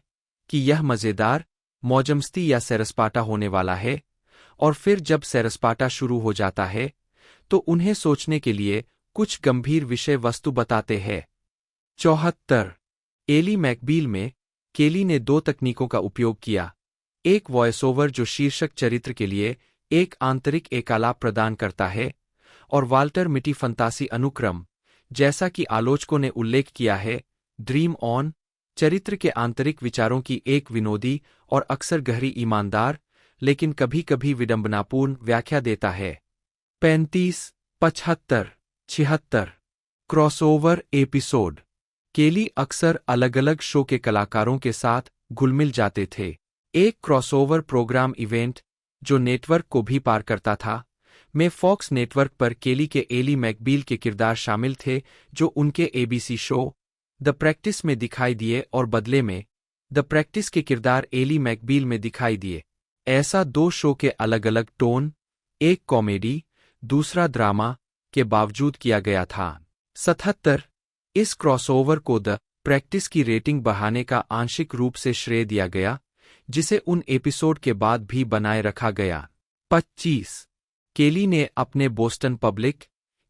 कि यह मज़ेदार, मौजमस्ती या सैरसपाटा होने वाला है, और फिर जब सैरसपाटा शुरू हो जाता है तो उन्हें सोचने के लिए कुछ गंभीर विषय वस्तु बताते हैं। 74 एली मैकबील में केली ने 2 तकनीकों का उपयोग किया, एक वॉइस ओवर जो शीर्षक चरित्र के लिए एक आंतरिक एकालाप प्रदान करता है, और वाल्टर मिटी फंतासी अनुक्रम, जैसा कि आलोचकों ने उल्लेख किया है, ड्रीम ऑन, चरित्र के आंतरिक विचारों की एक विनोदी और अक्सर गहरी ईमानदार लेकिन कभी-कभी विडंबनापूर्ण व्याख्या देता है। 35, 75, 76 क्रॉसओवर एपिसोड। केली अक्सर अलग-अलग शो के कलाकारों के साथ घुलमिल जाते थे। एक क्रॉसओवर प्रोग्राम इवेंट, जो नेटवर्क को भी पार करता था, में फॉक्स नेटवर्क पर केली के एली मैकबील के किरदार शामिल थे जो उनके एबीसी शो द प्रैक्टिस में दिखाई दिए और बदले में द प्रैक्टिस के किरदार एली मैकबील में दिखाई दिए। ऐसा 2 शो के अलग-अलग टोन, एक कॉमेडी, दूसरा ड्रामा, के बावजूद किया गया था। 77 इस क्रॉसओवर को द प्रैक्टिस की रेटिंग बढ़ाने का आंशिक रूप से श्रेय दिया गया, जिसे उन एपिसोड के बाद भी बनाए रखा गया। 25 केली ने अपने बोस्टन पब्लिक,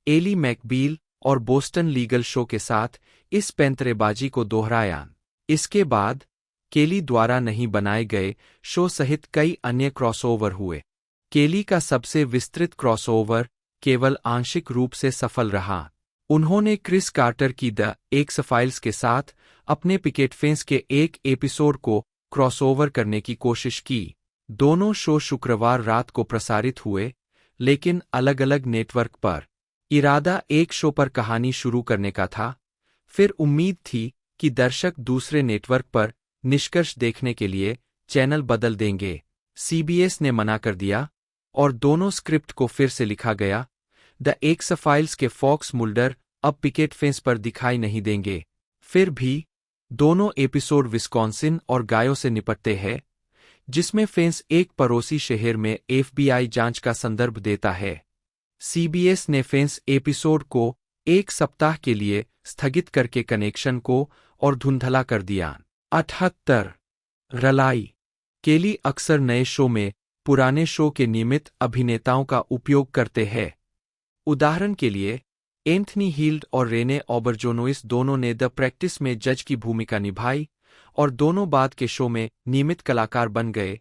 एली मैकबील और बोस्टन लीगल शो के साथ इस पैंतरेबाजी को दोहराया। इसके बाद केली द्वारा नहीं बनाए गए शो सहित कई अन्य क्रॉसओवर हुए। केली का सबसे विस्तृत क्रॉसओवर केवल आंशिक रूप से सफल रहा। उन्होंने क्रिस कार्टर की द एक्स-फाइल्स के साथ अपने पिकेट फेंस के एक एपिसोड को क्रॉसओवर करने की कोशिश की। दोनों शो शुक्रवार रात को प्रसारित हुए, लेकिन अलग-अलग नेटवर्क पर। इरादा एक शो पर कहानी शुरू करने का था, फिर उम्मीद थी कि दर्शक दूसरे नेटवर्क पर निष्कर्ष देखने के लिए चैनल बदल देंगे। सीबीएस ने मना कर दिया और दोनों स्क्रिप्ट को फिर से लिखा गया। द एक्स-फाइल्स के फॉक्स मुल्डर अब पिकेट फेंस पर दिखाई नहीं देंगे। फिर भी दोनों एपिसोड विस्कॉन्सिन और गायों से निपटते हैं, जिसमें फेंस एक पड़ोसी शहर में एफबीआई जांच का संदर्भ देता है। सीबीएस ने फेंस एपिसोड को एक सप्ताह के लिए स्थगित करके कनेक्शन को और धुंधला कर दिया। 78 रलाई केली अक्सर नए शो में पुराने शो के नियमित अभिनेताओं का उपयोग करते हैं। उदाहरण के लिए एंथनी हील्ड और रेने ऑबरजोनोइस दोनों ने द प्रैक्टिस में जज की भूमिका निभाई और दोनों बाद के शो में नियमित कलाकार बन गए।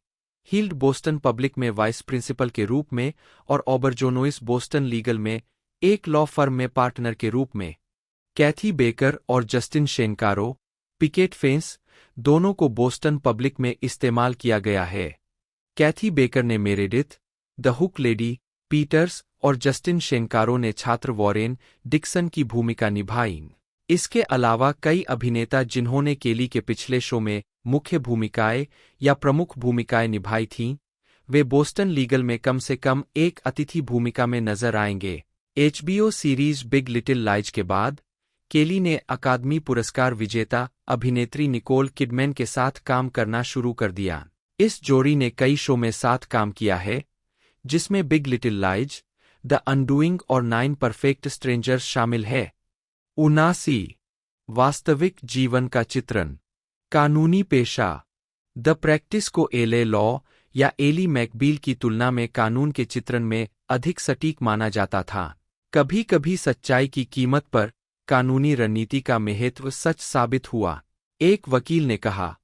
हील्ड बोस्टन पब्लिक में वाइस प्रिंसिपल के रूप में और ऑबरजोनोइस बोस्टन लीगल में एक लॉ फर्म में पार्टनर के रूप में। कैथी बेकर और जस्टिन शेनकारो, पिकेट फेंस, दोनों को बोस्टन पब्लिक में इस्तेमाल किया गया है। कैथी बेकर ने Meredith, the Hook Lady, Peters और जस्टिन शेनकारो ने छात्र वॉरेन डिक्सन की भूमिका निभाई। इसके अलावा कई अभिनेता जिन्होंने केली के पिछले शो में मुख्य भूमिकाएं या प्रमुख भूमिकाएं निभाई थीं, वे बोस्टन लीगल में कम से कम एक अतिथि भूमिका में नजर आएंगे। HBO series big Little lies के बाद केली ने अकादमी पुरस्कार विजेता अभिनेत्री निकोल किडमैन के साथ काम करना शुरू कर दिया। इस जोड़ी ने कई शो में साथ काम किया है, जिसमें big Little lies, the undoing और 9 परफेक्ट स्ट्रेंजर्स शामिल है। 79 वास्तविक जीवन का चित्रण। कानूनी पेशा। द प्रैक्टिस को एले लॉ या एली मैकबील की तुलना में कानून के चित्रण में अधिक सटीक माना जाता था। कभी कभी सच्चाई की कीमत पर कानूनी रणनीति का महत्व सच साबित हुआ। एक वकील ने कहा,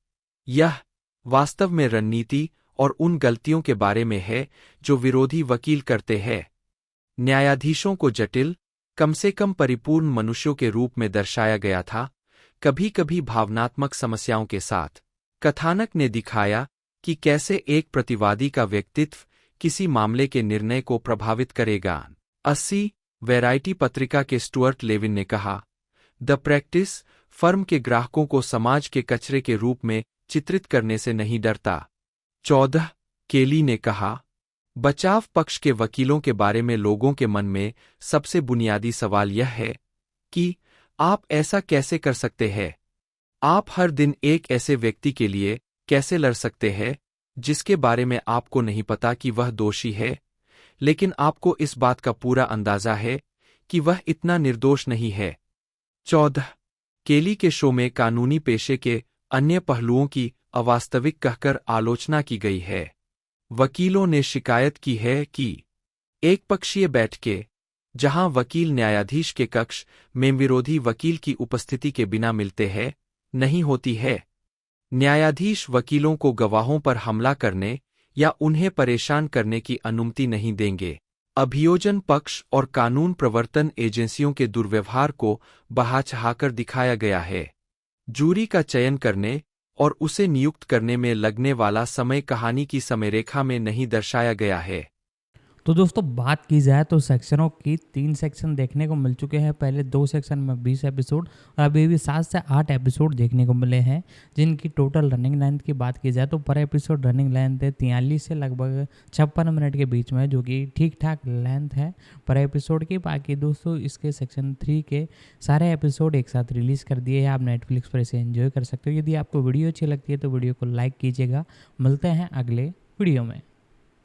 यह वास्तव में रणनीति और उन गलतियों के बारे में है जो विरोधी वकील करते हैं। न्यायाधीशों को जटिल, कम से कम परिपूर्ण मनुष्यों के रूप में दर्शाया गया था, कभी कभी भावनात्मक समस्याओं के साथ। कथानक ने दिखाया कि कैसे एक प्रतिवादी का व्यक्तित्व किसी मामले के निर्णय को प्रभावित करेगा। 80 वैरायटी पत्रिका के स्टुअर्ट लेविन ने कहा, द प्रैक्टिस फर्म के ग्राहकों को समाज के कचरे के रूप में चित्रित करने से नहीं डरता। 14 केली ने कहा, बचाव पक्ष के वकीलों के बारे में लोगों के मन में सबसे बुनियादी सवाल यह है कि आप ऐसा कैसे कर सकते हैं? आप हर दिन एक ऐसे व्यक्ति के लिए कैसे लड़ सकते हैं जिसके बारे में आपको नहीं पता कि वह दोषी है, लेकिन आपको इस बात का पूरा अंदाजा है कि वह इतना निर्दोष नहीं है। 14 केली के शो में कानूनी पेशे के अन्य पहलुओं की अवास्तविक कहकर आलोचना की गई है। वकीलों ने शिकायत की है कि एक पक्षीय बैठकें, जहां वकील न्यायाधीश के कक्ष में विरोधी वकील की उपस्थिति के बिना मिलते हैं, नहीं होती है। न्यायाधीश वकीलों को गवाहों पर हमला करने या उन्हें परेशान करने की अनुमति नहीं देंगे। अभियोजन पक्ष और कानून प्रवर्तन एजेंसियों के दुर्व्यवहार को बढ़ा-चढ़ाकर दिखाया गया है। जूरी का चयन करने और उसे नियुक्त करने में लगने वाला समय कहानी की समयरेखा में नहीं दर्शाया गया है। तो दोस्तों बात की जाए तो सेक्शनों की 3 सेक्शन देखने को मिल चुके हैं। पहले 2 सेक्शन में 20 एपिसोड और अभी भी 7 से 8 एपिसोड देखने को मिले हैं, जिनकी टोटल रनिंग लेंथ की बात की जाए तो पर एपिसोड रनिंग लेंथ है 43 से लगभग 56 मिनट के बीच में, जो कि ठीक ठाक लेंथ है पर एपिसोड की। बाकी दोस्तों इसके सेक्शन 3 के सारे एपिसोड एक साथ रिलीज़ कर दिए हैं, आप नेटफ्लिक्स पर इसे एंजॉय कर सकते हो। यदि आपको वीडियो अच्छी लगती है तो वीडियो को लाइक कीजिएगा। मिलते हैं अगले वीडियो में।